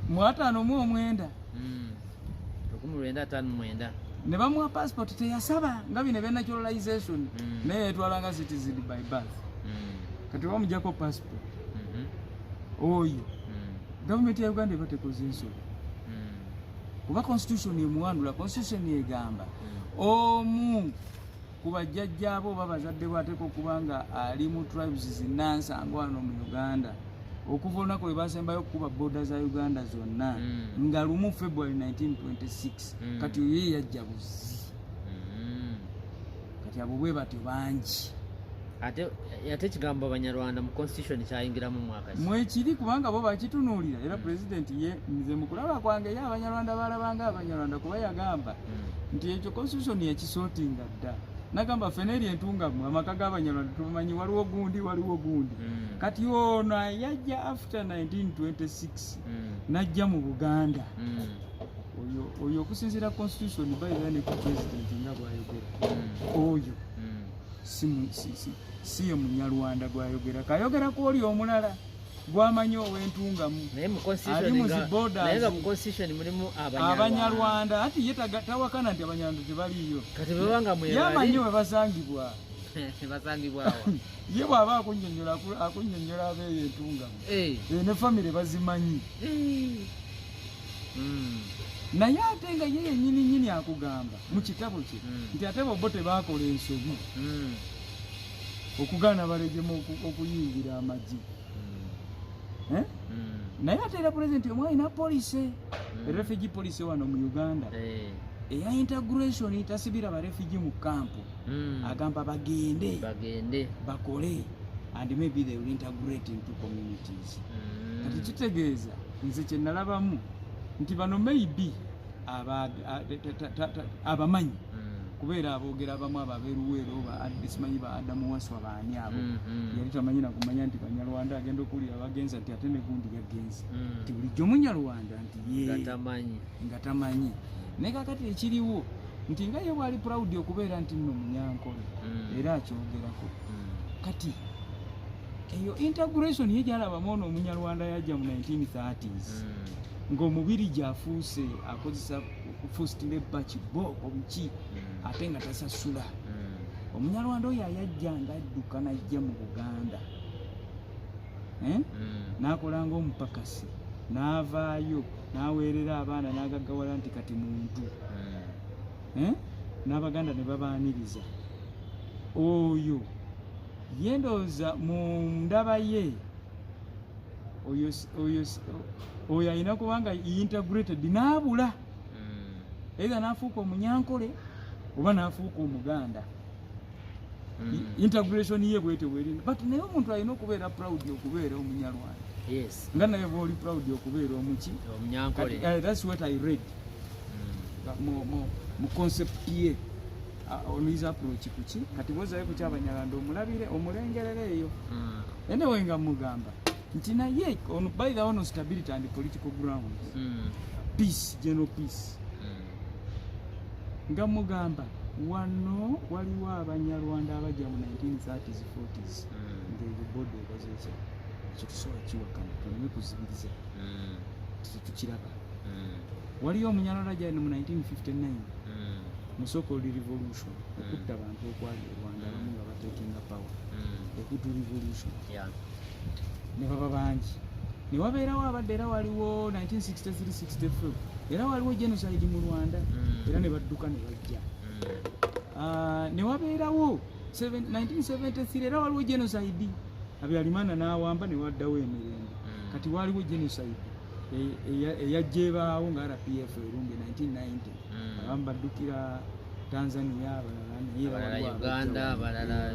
Speaker 2: mu 59 ne bamuwa passport teyasaba nga bino naturalization naye yetwala nga citizen by birth kati bamugjako passport oyo gavumenti ya Uganda eba tekoze ensolo kuba constitution emuwandula constitution egamba omu ku bajjajjaabo oba bazadde bwateko kubanga ali mu tribes zinansango wano mu Uganda okuva olunaku lwe basembayo okukuba border za Uganda zonna nga lumu February 1926 kati oyo yajja buzi kati abo bwe batyo bangi
Speaker 1: ate kigambo abanyarwanda mu constitution kyayingiramu mwaka
Speaker 2: mwekiri kubanga bo bakitunuulira era president ye nze mu kulaba kwange ye abanyarwanda balabanga abanyarwanda kuba yagamba nti ekyo constitution yakisootinga dda nagamba feneri entungamu amaka g'abanyarwanda tumanyi waliwo gundi kati ono yajja after 1926 najja mu Buganda oyo okusinziira constitution bayira ne ku president nga bwayogera oyo si ye munyarwanda gwayogera kayogera ku oli omulala gwamanyi ow'entungamu ali mu ziborders abanyarwanda ati ye tawakana nti abanyarwanda tebaliyo yamanyi we basangibwa ye bw'aba akunnyonnyola abeeyo entungamu ne famire bazimanyi naye ate nga ye yennyini akugamba mu kitabo kye nti ate bo tebaakola ensobi okugaana balejemu okuyingira amagye naye ate era pulezidenti omwe alina polisi refugee policy wano mu Uganda eya integration tasibira ba refugee mu kampu agamba bagende bakole and maybe they will integrate into communities kati kitegeeza nze kye nalabamu nti bano maybe abamanyi kubeera aboogera abamu ababeeruweero simanyi ba Adamu Waswa baani abo yali tamanyi nakumanya nti banyarwanda agenda okuwulira bagenza nti ate ne gundi yagenze nti bulijjo munyarwanda nti ye nga tamanyi naye kakati ekiriwo nti nga ye bwali proud okubeera nti nno munyankole era akyogerako kati eyo integration ye gyalabamu ono omunyarwanda yajja mu 1930s ng'omubiri gyafuuse akozesa first labor kibo obuki ate nga tasasula omunyarwanda oyo ayajja ng'adduka najja mu Buganda n'akola ng'omupakasi n'avaayo n'aweerera abaana n'agaggawala nti kati muntu n'Abaganda ne babaaniriza oyo yendooza mu ndaba ye oyo alina kubanga integrated n'abula either n'afuuka omunyankole oba n'afuuka omuganda integration ye bwete bwerina but naye omuntu alina okubeera proud okubeera omunyarwanda nga naye bw'oli proud okubeera omunyankole that's what I read mu concept ye on his approach kuki kati bozayo ku kyabanyarwanda omulabire omulengerere eyo anyway nga mugamba nti naye ono by the way on stability and political grounds peace, general peace. Nga mugamba wano waliwo abanyarwanda abajja mu 1930s 40s ng'ebyo bodo ebazeesa ekyo tusobola kiwakana tuleme kuzibiriza tetukiraba. Waliyo omunyarwanda ajja mu 1959 mu so-called revolution okutta abantu okwali e Rwanda abamu nga batekinga power okutu revolution ne baba bangi ne wabeerawo abadde era waliwo 1963-64 era waliwo genocide mu Rwanda era ne badduka ne bajja ne wabeerawo 1973 era waliwo genocide Habyarimana n'awamba ne waddawo emirembe kati waliwo genocide eyajjeebaawo nga RPF erunge 1990 abamu baddukira Tanzania abalala
Speaker 1: Uganda abalala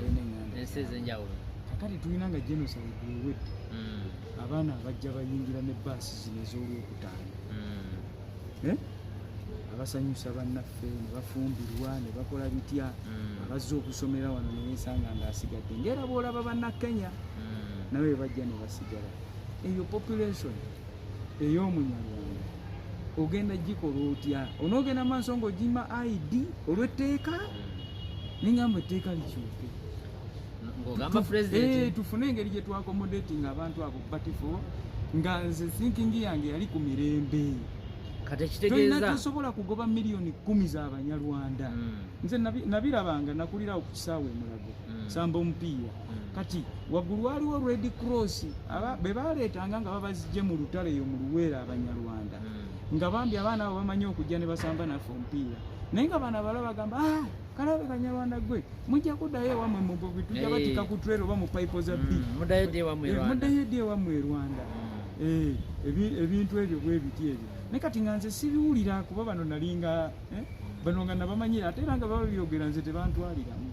Speaker 1: ensi ez'enjawulo.
Speaker 2: Kakati tulina nga genocide ewedde abaana abajja bayingira ne baasi zino ez'olwokutaano abasanyusa bannaffe ne bafumbirwa ne bakola bitya abazze okusomera wano ne beesanga ng'asigadde ng'era bw'olaba bannakenya nawe bajja ne basigala. Eyo population ey'omunyarwanda ogenda gikola otya? Onoogenda maaso ng'ogima ID olw'etteeka ningamba etteeka likyuke tufune engeri gye twakomodatinga abantu abo batifo nga nze thinking yange yali ku mirembe
Speaker 1: kati ekitegeeza
Speaker 2: tosobola kugoba miliyoni 10 z'abanyarwanda. Nze nabirabanga nakulira ku kisaawe Mulago samba omupiira kati waggulu waliwo Red Cross be baleetanga nga babazijje mu lutale eyo mu Luweera abanyarwanda nga bambi abaana abo bamanyi okujja ne basamba naffe omupiira naye nga baana bala bagamba kalabe kanyarwanda gwe mujja kuddayo ewammwe mu bobi tujja batika ku trailer oba mu pipe za bbi
Speaker 1: muddayo ddi
Speaker 2: ewammwe e Rwanda ebintu ebyo bwe biti ebyo naye kati nga nze sibiwulira kuba bano nalinga bano nga nabamanyira ate era nga baba byogera nze tebantwaliramu.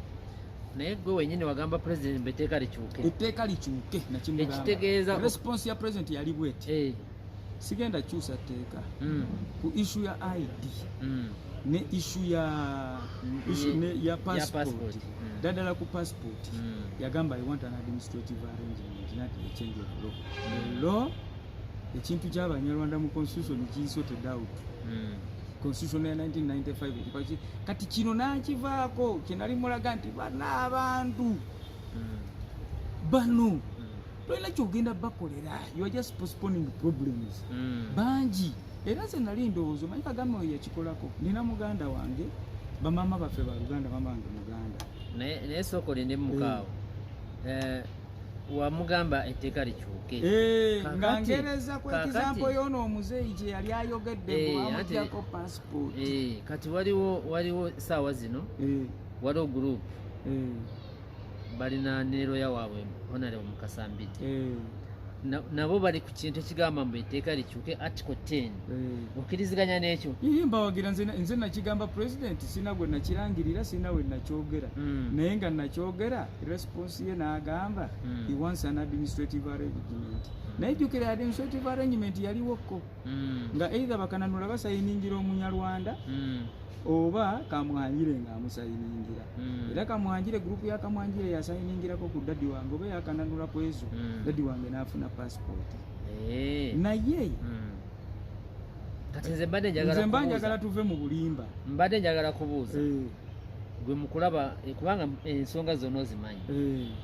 Speaker 1: Naye gwe wenyini wagamba president beteeka likyuke.
Speaker 2: Etteeka likyuke nakimugamba.
Speaker 1: Ekitegeeza
Speaker 2: response ya president yali bweti. Sigenda kyusa tteeka ku issue ya ID ne issue ya passport. Dadala ku passport yagamba I want an administrative arrangement not a change of law. Law ekintu ky'abanyarwanda mu constitution kisorted out. Constitution ya 1995 kati kino nakivaako kinali mulaga nti bana abantu bano tolina kyogenda bakolera, you are just postponing problems bangi. Era nze nali ndowooza manyi kagame oyo yakikolako nina muganda wange bamama baffe ba Luganda mama wange muganda
Speaker 1: naye sokoli ne mukaawo wamugamba etteeka likyuke
Speaker 2: nga ngereza ku example y'ono omuzeeyi gye yali ayogedde bwamutyako passport
Speaker 1: kati waliwo saawa zino waliwo group balina ne lawyer waabwe Honorable Mukasambidde nabo bali ku kintu ekigamba mbu etteeka likyuke article 10 okkiriziganya n'ekyo
Speaker 2: mbawagira nze nakigamba president sina gwe nakirangirira sina we nakyogera naye nga nakyogera response ye n'agamba he wants an administrative arrangement naye jjukira administrative arrangement yaliwoko nga either bakananula basayiningira omunyarwanda oba Kamwanjire ng'amusayiningira era Kamwanjire gurupu ya Kamwanjire yasayiningirako ku dadi wange oba yakananula ku ezo dadi wange n'afuna passport naye
Speaker 1: kati nze mbadde
Speaker 2: njagala tuve mu bulimba
Speaker 1: mbadde njagala kubuuza gwe mukulaba kubanga ensonga zonna ozimanyi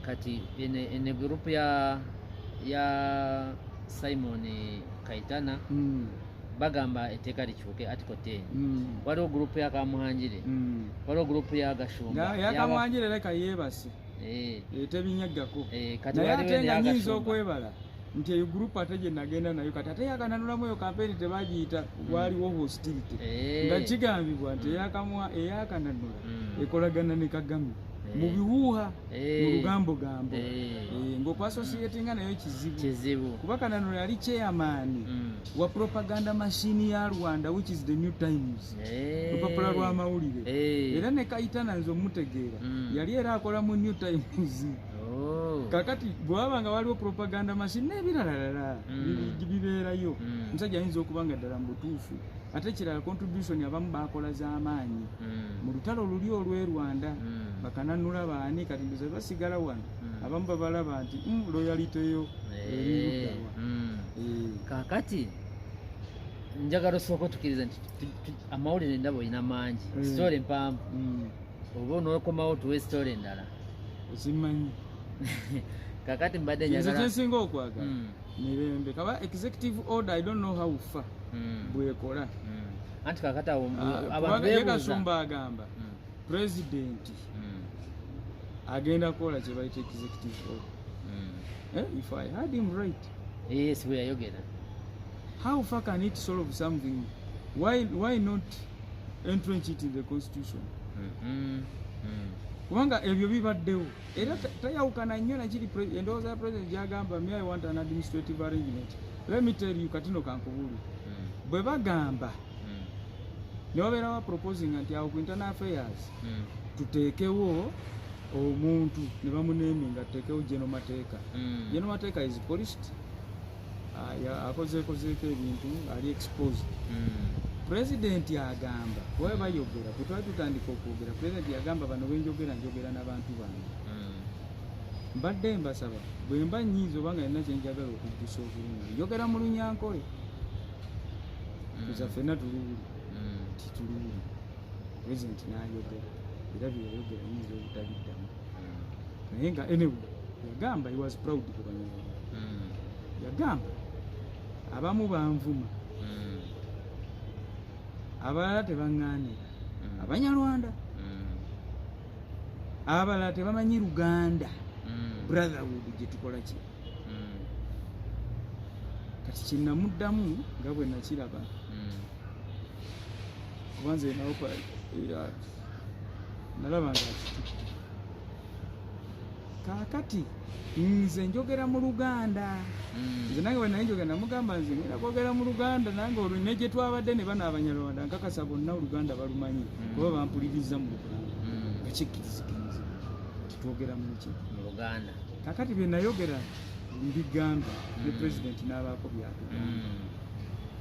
Speaker 1: kati ene gurupu ya Simon Kaitana bagamba etteeka likyuke article 10 waliwo gurupu ya Kamwanjire waliwo gurupu ya Gashumba
Speaker 2: ya Kamwanjire leka yeebase tebinyaggako naye ate nga nyinza okwebala nti eyo gurupu ate gye nagenda nayo kati ate yakananulamu eyo kampeni tebagiyita waliwo hostility nga kigambibwa nti eyakananula ekolagana ne Kagame mu biwuuha mu lugambo-gambo ng'okwasosiyetinga nayo kizibu kuba Kananula yali chairman wa propaganda machine ya Rwanda which is the New Times lupapula lw'amawulire era ne Kaitana nze omutegeera yali era akola mu New Times kakati bwaba nga waliwo propaganda machine n'ebirala bibeerayo omusajja ayinza okuba nga ddala mu butuufu ate kirala contribution abamu bakola z'amaanyi mu lutalo luli olw'e Rwanda bakananula baani kati ndoza basigala wano abamu babalaba nti loyaliteyo erirudawa
Speaker 1: kakati njagala osooka otukiriza nti amawulire ndaba olina mangi story mpanvu oba onookomawo tuwe story endala
Speaker 2: ozimanyi
Speaker 1: kakati mbadde njagala
Speaker 2: kyensinga okwagala mirembe kaba executive order I don't know how far bwekola
Speaker 1: anti kakati awo
Speaker 2: abantu beebuuza agamba president agenda kukola kye bayita executive order if I heard him right
Speaker 1: yes we ayogera
Speaker 2: how far can it solve something why not entrench it in the constitution kubanga ebyo bibaddewo era tayawukana nnyo nakiri endowooza ya president gyagamba me I want an administrative arrangement let me tell you katino kankubulu bwe bagamba ne wabeerawo proposing nti awo ku internal affairs tuteekewo omuntu ne bamuneeminga tuteekewo General Mateeka General Mateeka is polished akozeeko ebintu ali exposed president agamba bwe bayogera bwe twali tutandika okwogera president yagamba bano benjogera njogera n'abantu bange mbadde mbasaba bwe mba nnyiiza obanga yonna kyenjagala okuggusa obulungi njogera mu Lunyankole tuza ffenna tuluwuli tituluwuli president n'ayogera era byeyayogera nyinza obutabiddamu naye nga anyway yagamba he was proud ku Banyarwanda yagamba abamu banvuma abalala tebaŋŋaanira Abanyarwanda abalala tebamanyi Luganda brotherhood gye tukola ki kati kinnamuddamu nga bwe nakiraba kubanze nawo nalaba nga akitutte kaakati nze njogera mu Luganda nze nange bwe naye njogera namugamba nze ngenda kwogera mu Luganda nange olwo ne gye twabadde ne bano Abanyarwanda nkakasa bonna Oluganda balumanyi kuba bampuliriza mu Luganda nga kikkirizikiriza titwogera mu
Speaker 1: Luganda
Speaker 2: kakati bye nayogera mbigamba ne president n'abaako byatugamba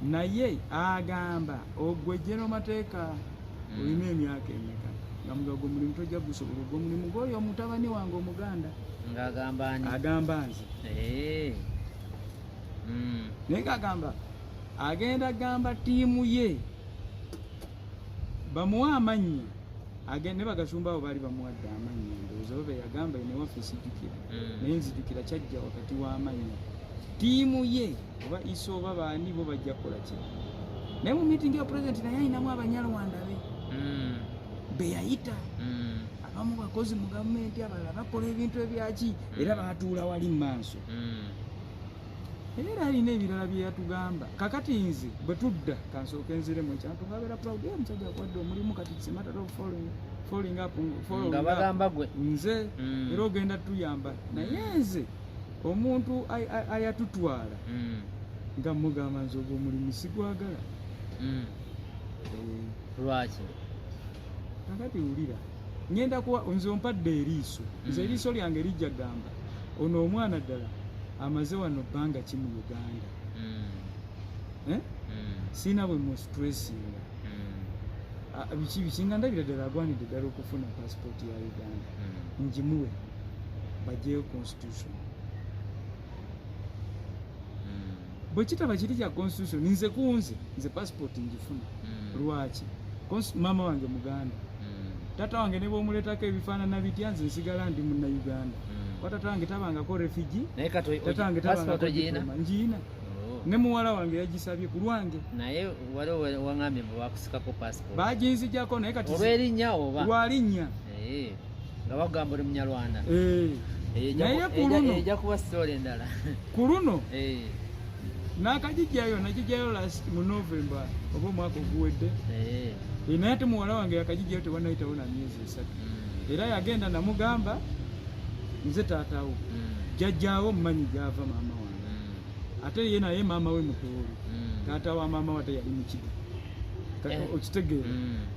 Speaker 2: naye agamba ogwe General Mateeka olina emyaka emeka nga mugago mulimu tojja gusobola ogw'omulimu gw'oyo omutabani wange Omuganda
Speaker 1: ng'agamba ani
Speaker 2: agamba nze naye ng'agamba agenda agamba ttiimu ye bamuwa amannya ne bagasumba abo baali bamuwadde amannya ndowooza oba yagamba newaffe sijjukira naye nzijukira kyajja wakati w'amannya ttiimu ye oba iso oba baani bo bajja kukola ki naye mu meeting ya president naye ayinamu Abanyarwanda be yayita abamu bakozi mu gavumenti abalala bakola ebintu ebyaki era baatuula wali mu maaso era alina ebirala bye yatugamba kakati nze bwe tudda kansooka enziremu ekyantu ngabeera proud omusajja akwadde omulimu kati it's a matter of following up
Speaker 1: nga bagamba gwe
Speaker 2: nze era ogenda tuyamba naye nze omuntu ayatutwala nga mugamba nze ogwo omulimu sigwagala
Speaker 1: lwaki
Speaker 2: kakati wulira ngenda kuwa nze ompadde eriiso nze eriiso lyange lijja gamba ono omwana ddala amaze wano bbanga ki mu Uganda siina bwe mustressinga biki nga ndabira ddala agwanidde ddala okufuna passport ya Uganda ngimuwe bajeyo constitution bwe kitaba kiri kya constitution nze kunze nze passport ngifuna lwaki maama wange Muganda tata wange ne bw'omuleetako ebifaanana bitya nze nsigala ndi munna Uganda tata wange tabangako refugee tata wange tabangako diploma ngiina ne muwala wange yagisabye ku lwange
Speaker 1: naye waliwo waŋŋambye bwe bakusikako passport
Speaker 2: baginzijjako naye kati
Speaker 1: olw'erinnya oba
Speaker 2: lwalinnya
Speaker 1: nga bagamba oli Munyarwanda
Speaker 2: naye ku luno
Speaker 1: ejja kuba story endala
Speaker 2: ku luno n'akagijjayo nagijjayo last mu November oba omwaka oguwedde naye ate muwala wange yakagijjayo tewanayitawo na myezi 3 era yagenda namugamba nze taatawo jjajjaawo mumanyi gyava maama wange ate ye naye maama we mutoolo taata wa maama wate yali mukidu okitegeera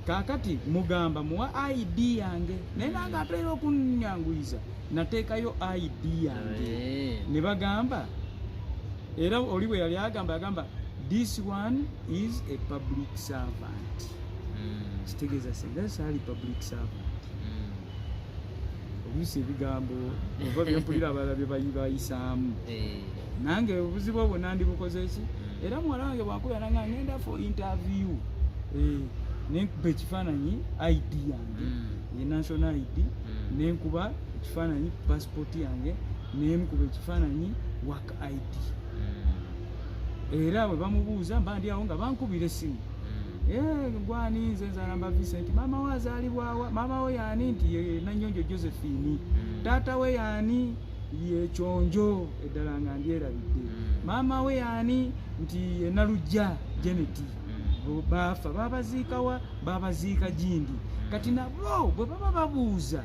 Speaker 2: kaakati mugamba muwa ID yange naye nange atera okunnyanguyiza nateekayo ID yange ne bagamba era oli bwe yali agamba this one is a public servant kitegeeza singa saali public servant oluusi ebigambo oba byempulira abalala bye bayisaamu nange obuzibu obwo nandibukoze ki era muwala wange bwankubira nange ngenda for interview nenkuba ekifaananyi ID yange ye national ID nenkuba ekifaananyi passport yange nenkuba ekifaananyi work ID era bwe bamubuuza mba ndi awo nga bankubira essimu gwani nze nzalamba Vincent mama we azaalibwawa mama we yaani nti ye Nanyonjo Josephine taata we yaani ye Kyonjo eddala nga ndyerabidde mama we yaani nti ye Nalujja Janet baafa babaziikawa babaziika Gindi kati nabo bwe baba babuuza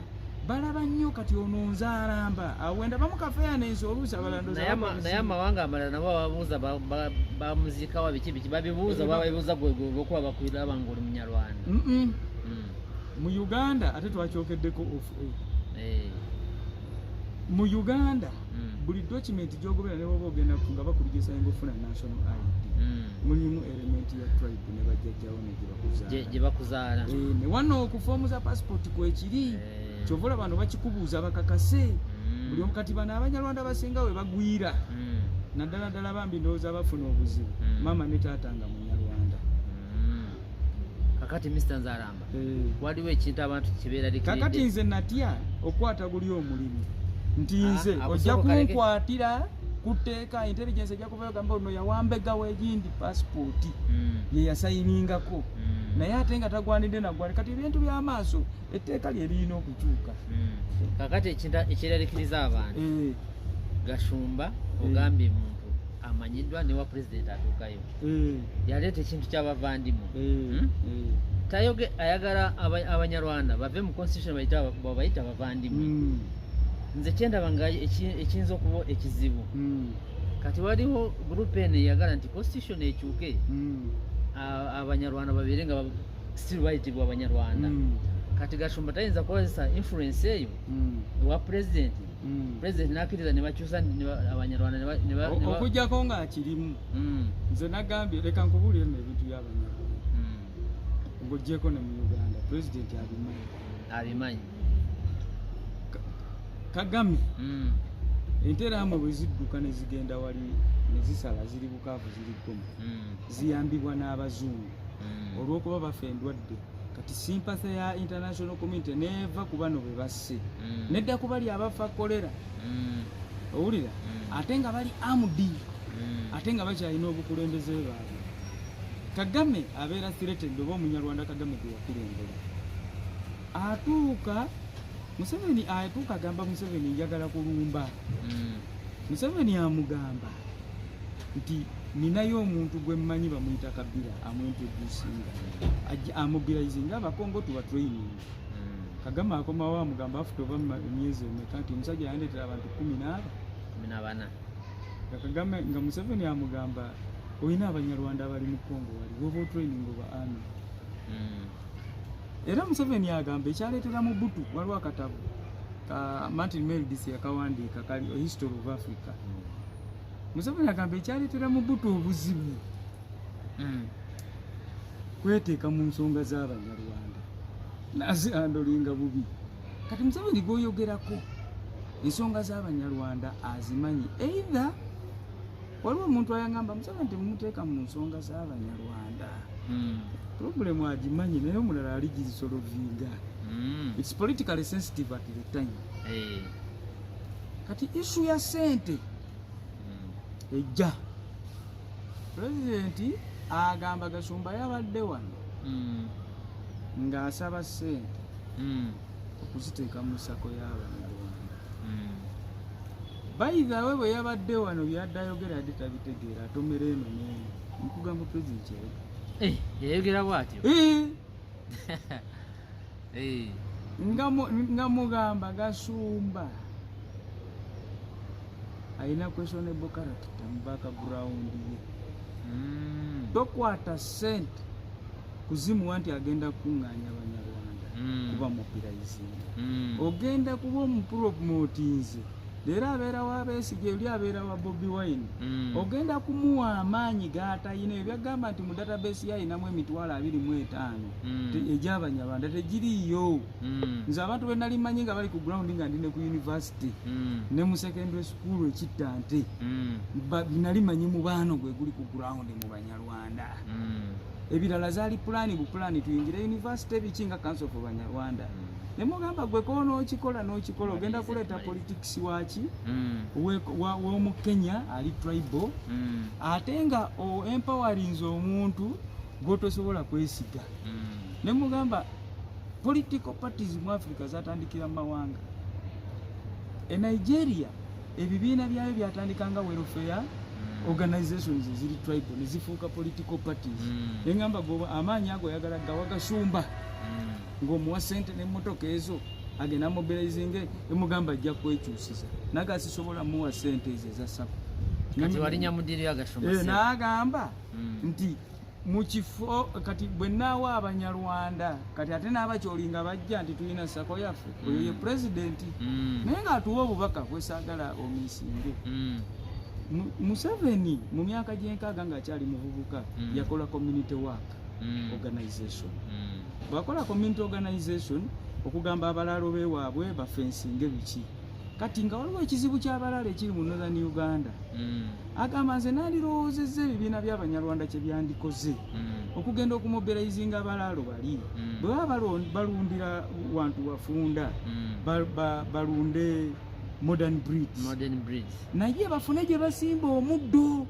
Speaker 2: balaba nnyo kati ono nzaalamba awenda bamukafeya n'ensi oluusi abalandoza
Speaker 1: naye amawanga amalala nabo babuuza bamuziikawa biki babibuuza babibuuza gwekuba bakwiraba ng'oli Munyarwanda
Speaker 2: mu Uganda ate twakyokeddeko mu Uganda buli document gy'ogobera ne bwoba ogenda nga bakuligisa ng'ofuna national ID mulimu element ya tribe ne bajjajjawo ne
Speaker 1: gye bakuzaala
Speaker 2: ne wano okufoomu za passport kwekiri kyovola bano bakikubuuza bakakase buli omu kati bano Abanyarwanda basinga we bagwira naddala ddala bambi ndowooza bafuna obuzibu mama ne taata nga Munyarwanda
Speaker 1: kakati Mr. Nzaramba waliwo ekintu abantu kibeera
Speaker 2: kakati nze natya okwata guli omulimu nti nze ojja kunkwatira kuteeka intelligence ejja kuvayo gamba ono yawambega w'egindi passport ye yasayiningako naye ate nga tagwanidde nagwani kati ebintu by'amaaso etteeka lye lirina okukyuka
Speaker 1: kakati ekirarikiriza abantu Gashumba ogambye muntu amanyiddwa ne wa president atuukayo yaleeta ekintu ky'abavandimu ayagala Abanyarwanda bave mu constitution babayita abavandimu nze kyendaba nga ekiyinza okuba ekizibu kati waliwo group eno eyagala nti constitution ekyuke Abanyarwanda babeere nga still bayitibwa Abanyarwanda kati Gashumba tayinza kukozesa influence eyo ewa president n'akkiriza ne bakyusa Abanyarwanda
Speaker 2: okujjako nga kirimu nze nagambye leka nkubuulire nno ebintu by'Abanyarwanda ng'oggyeko ne mu Uganda president abimanyi Kagame enterahamwe bwe zidduka ne zigenda wali ne zisala ziri Bukavu ziri Goma ziyambibwa n'Abazungu olw'okuba bafa endwadde kati sympathy ya international community neeva ku bano be basse nedda ku bali abafa kolera owulira ate nga bali amudi ate nga bakyalina obukulembeze baabwe Kagame abeera threatened oba Omunyarwanda Kagame gwe yakulembera atuuka Museveni atuuka agamba Museveni njagala kulumba Museveni amugamba nti ninayo omuntu gwe mmanyi bamuyita Kabila amwintroducinga amobilizinga Abakongo tuba training Kagame akomawo amugamba afuta oba emyezi emeka nti omusajja yandeetera abantu 14 Kagame nga Museveni amugamba olina Abanyarwanda abali mu Kongo wali woba training oba army era Museveni agamba ekyaleetera mu Butu waliwo akatabo ka Martin Meredith yakawandiika kali History of Africa Museveni agamba ekyaleetera mu Butu obuzibu kweteeka mu nsonga z'Abanyarwanda nazirandolinga bubi kati Museveni gwoyogerako ensonga z'Abanyarwanda azimanyi either waliwo omuntu ayangamba Museveni temumuteeka mu nsonga z'Abanyarwanda problem agimanyi naye omulala ali girisolovinga it's politically sensitive at the time kati issue ya sente ejja president agamba Gashumba yabadde wano ng'asaba sente okuziteeka mu ssako y'Abanyarwanda by the way bwe yabadde wano byadde ayogera yadde tabitegeera atomera eno n'eno nkugamba president
Speaker 1: yayogera bw'atyo
Speaker 2: nga mugamba Gashumba alina questionable character mu background ye tokwata sente kuzimuwa nti agenda kuŋŋaanya Abanyarwanda kuba mobilizing ogenda kuba omupromotinze leero abeera wa Besigye oli abeera wa Bobi Wine ogenda kumuwa amaanyi g'atalina ebyagamba nti mu database yalinamu 25,000 egy'Abanyarwanda tegiriiyo. Nze abantu be nali manyi nga bali ku ground nga ndi ne ku university ne mu secondary school ekittante nali manyi mu baano gwe guli ku ground mu Banyarwanda. Ebirala zaali pulaani bupulaani tuyingire university ebiki nga Council for Banyarwanda. Nemugamba gwe ko n'okikola ogenda kuleeta politics waki w'omu Kenya ali tribal ate nga empowerinze omuntu gw'otosobola kwesiga. Nemugamba political parties mu Africa zatandikira mu mawanga. E Nigeria ebibiina byayo byatandikanga welfare organizations ziri tribal ne zifuuka political parties. Engamba go amaanyi ago yagala gawagasumba ng'omuwa ssente n'emmotoka ezo agenda mobilizing emugamba ajja kwekyusiza naga asisobola muwa ssente ezo eza SACCO
Speaker 1: kati wali Nyamudiri agashumba
Speaker 2: n'agamba nti mu kifo kati bwe naawa Abanyarwanda kati ate n'abakyolinga bajja nti tulina SACCO yaffe oyo ye pulezidenti naye ng'atuwa obubaka bwesaagala omiisinge. Museveni mu myaka gy'enkaaga ng'akyali muvubuka yakola community work organization. Bwakola community organization okugamba abalaalo beewaabwe bafensinge biki. Kati nga waliwo ekizibu ky'abalaalo ekiri mu Northern Uganda agamba nze nandirowoozezza ebibiina by'Abanyarwanda kye byandikoze okugenda okumobilizinga abalaalo bali bwe baba balundira wantu wafunda balunde modern breeds naye bafune gye basimba omuddo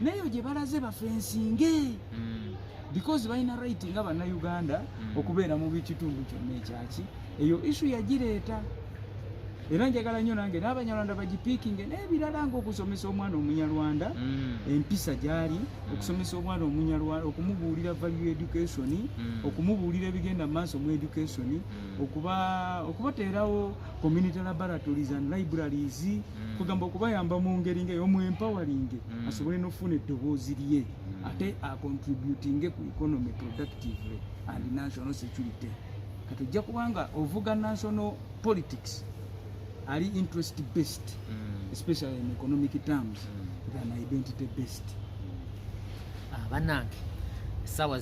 Speaker 2: nayo gye balaze bafensinge because balina right nga Bannayuganda okubeera mu bikitundu kyonna ekyaki eyo issue yagireeta. Era njagala nnyo nange n'Abanyarwanda bagipiikinge n'ebirala ng'okusomesa omwana Omunyarwanda empisa gyali okusomesa omwana Omunyarwanda okumubuulira value education okumubuulira ebigenda maaso mu education okubateerawo community laboratories and libraries kugamba okubayamba mu ngeri ng'eyomu empowering asobole n'okufuna eddoboozi lye ate acontributinge ku economy productively and national security. Kati ojja kubanga ovuga national politics are interest based especially in economic terms than identity based.
Speaker 1: Bannange sawa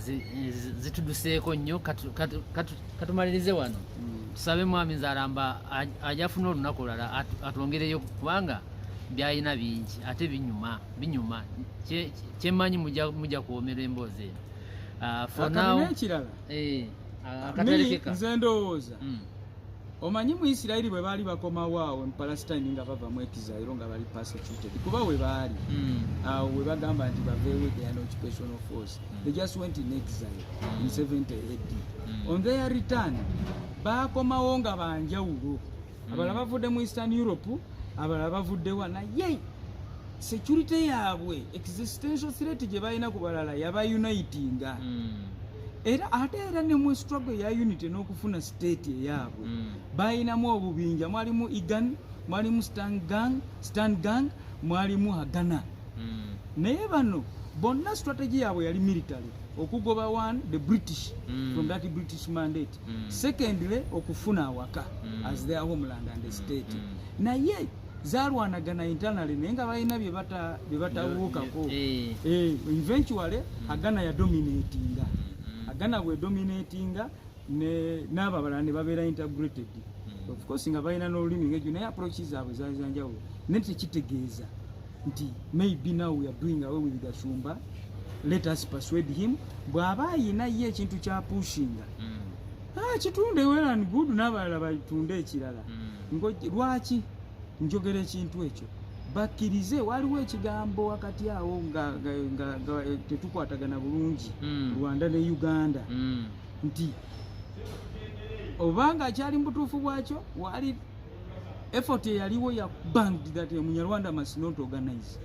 Speaker 1: zituduseeko nnyo katumalirize wano tusabe mwami Nzaramba ajafuna olunaku olulala atwongereyo kubanga byayina bingi ate binyuma kyemmanyi mujja kuwomerwa emboozi eno for now
Speaker 2: ekirala
Speaker 1: akaterekeka
Speaker 2: nze ndowooza omanyi mu Isirairi bwe baali bakomawo awo mu Palestine nga bava mu exile nga bali persecuted kuba we baali awo we bagamba nti baveewo an occupational force they just went in exile in 70 AD. On their return bakomawo nga banjawulo abalala bavudde mu Eastern Europe abalala bavuddewa naye security yaabwe existential threat gye balina ku balala yabayunitinga era ate era ne mu struggle ya unity n'okufuna state eyaabwe bayinamu obubinja mwalimu IGAN mwalimu Stan Gang mwalimu Hagana naye bano bonna strategy yaabwe yali military okugoba one the British from that British mandate secondly okufuna awaka as their homeland and the state naye zalwanagana internally naye nga balina bye batawuukako eventually Hagana ya dominatinga Agana bwe dominatinga n'abo abalala ne babeera integrated of course nga balina n'olulimi ng'egyo naye approaches zaabwe zaali za njawulo naye tekitegeeza nti maybe now we are doing away with Gashumba let us persuade him bw'aba ayina ye ekintu kya pushinga kitunde well and good n'abalala batunde ekirala lwaki njogera ekintu ekyo bakkirize waliwo ekigambo wakati awo nga tetukwatagana bulungi Rwanda ne Uganda nti obanga akyali mu butuufu bwakyo wali effort eyaliwo ya banged that Munyarwanda must not organize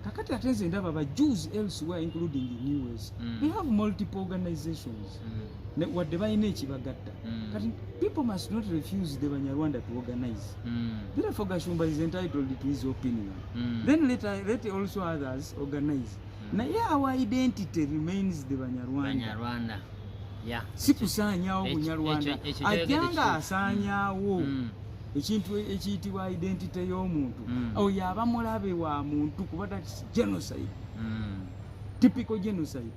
Speaker 2: kakati ate nze ndaba ba Jews elsewhere including in US they have multiple organizations wadde balina ekibagatta kati people must not refuse the Banyarwanda to organize therefore Gashumba is entitled to his opinion then let also others organize naye our identity remains the Banyarwanda.
Speaker 1: Yeah.
Speaker 2: Si kusaanyawo Bunyarwanda. Ajja nga asaanyaawo ekintu ekiyitibwa identity y'omuntu. Oyo aba mulabe wa muntu kuba that's genocide. Typical genocide.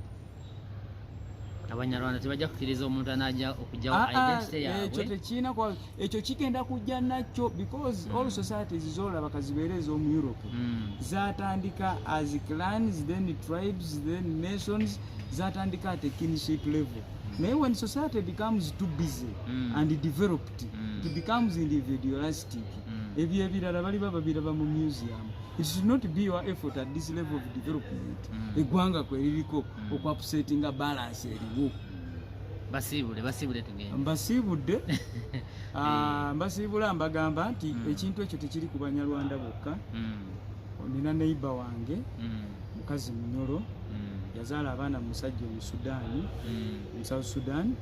Speaker 1: Abanyarwanda tebajja kukkiriza omuntu anajja okujjawo identity yaabwe.
Speaker 2: Ekyo tekiina kwa ekyo kigenda kujja nakyo because all societies z'olaba kazibeereza mu Europe zaatandika as clans, then tribes, then nations, zaatandika at a kinship level. Naye when society becomes too busy and developed, it becomes individualistic. Ebyo ebirala bali babiraba mu museum. It should not be your effort at this level of development. Eggwanga kweririko okupsettinga balance eriwo.
Speaker 1: Basiibule tugende.
Speaker 2: Mbasiibudde. Mbasiibula mbagamba nti ekintu ekyo tekiri ku Banyarwanda bokka. Nina neighbor wange mukazi Munyoro yazaala abaana musajja mu Sudan, mu South Sudan.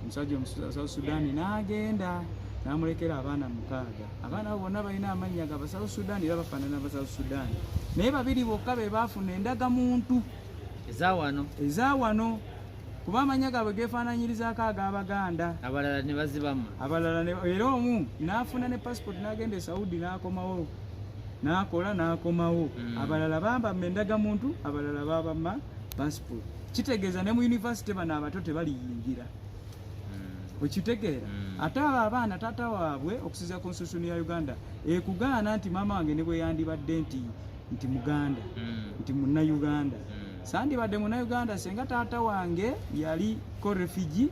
Speaker 2: Musajja mu South Sudan n'agenda namulekera abaana 6. Abaana abo bonna balina amannya ga South Sudan era bafaanana ba South Sudan. Naye babiri bokka be baafuna endagamuntu ezawano kuba amanya gaabwe geefaananyirizaako ag'Abaganda.
Speaker 1: Abalala ne bazibamu.
Speaker 2: Era omu n'afuna ne passport n'agenda e Saudi n'akomawo. N'akola n'akomawo. Abalala bambamma endagamuntu, abalala baabamma passport. Kitegeeza ne mu university bano abato tebaliyingira. Okitegeera ate abaana taata waabwe okusiza constitution ya Uganda ekugaana nti maama wange ne bwe yandibadde nti Muganda nti Munnayuganda sandibadde Munnayuganda senga taata wange yali ko refugee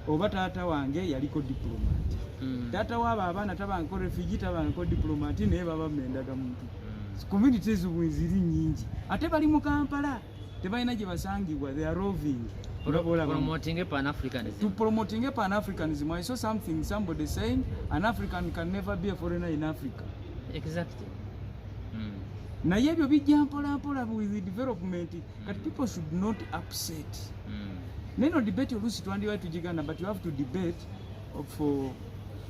Speaker 2: oba taata wange yali ko diplomat. Taata waabo abaana tabange ko refugee tabange ko diplomat naye baba mendaga muntu. Communities ziri nnyingi ate bali mu Kampala tebalina gye basangibwa. They are roving.
Speaker 1: Promoting Pan-Africanism.
Speaker 2: To promoting Pan-Africanism. I saw somebody saying an African can never be a foreigner in Africa.
Speaker 1: Exactly.
Speaker 2: Naye ebyo bijja mpola with the development that people should not upset. Neno debate oluusi twandiwayo tugiganda but you have to debate for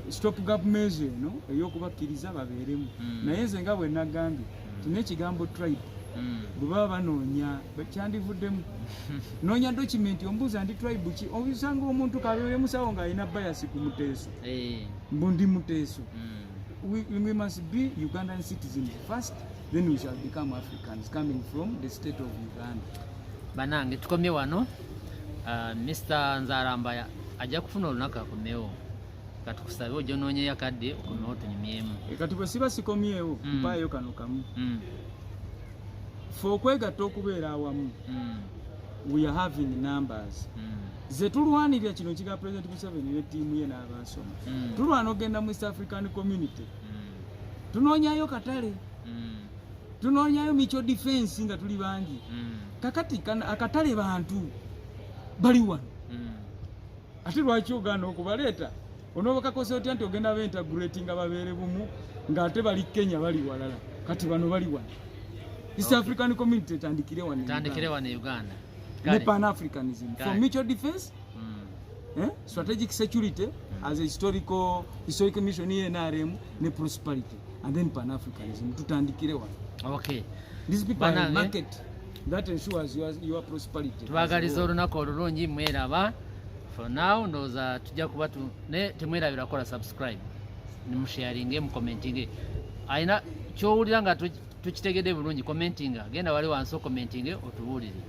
Speaker 2: stop-gap measure ey'okubakkiriza babeeremu. Naye nze nga bwe nagambye tuna ekigambo tribe bwe baba banoonya kyandivuddemu noonya document ombuuza ndi tribe ki obisanga omuntu kabeere musawo ng'alina bias ku Muteeso mbu ndi Muteeso. We must be Ugandan citizens first, then we shall become Africans coming from the state of Uganda.
Speaker 1: Banange tukomye wano. Mr. Nzaramba ajja kufuna olunaku akomewo. Katukusabe ojja noonyeyo akadde okomewo tunyumyemu.
Speaker 2: Kati bwe siba sikomyewo mpaayo kano kamu. Fe okwegatta okubeera awamu. We are having numbers. Ze tulwanirira kino kiga President Museveni ne ttiimu ye n'abaasoma. Tulwana ogenda mu East African Community. Tunoonyayo katale. Tunoonyayo mutual defense nga tuli bangi. Kakati akatale bantu bali wano. Ate lwaki ogaana okubaleeta? Onoobakakoze otya nti ogenda beintegrating nga babeere bumu ng'ate bali Kenya bali walala. Kati bano bali wano. East African Community tandikire wano
Speaker 1: Uganda.
Speaker 2: Ne Pan-Africanism for mutual defense, strategic security as a historical mission in NRM, ne prosperity, and then Pan-Africanism. Tutandikire wano.
Speaker 1: Okay.
Speaker 2: These people are a market that ensures your prosperity.
Speaker 1: Twagaliza olunaku olulungi mweraba. For now ndoza tujja kuba ne temwerabira kola subscribe. Nimusharinge mu commenting. Aina kyowulira nga tukitegedde bulungi commenting. Genda wali wansi commenting otuwulire.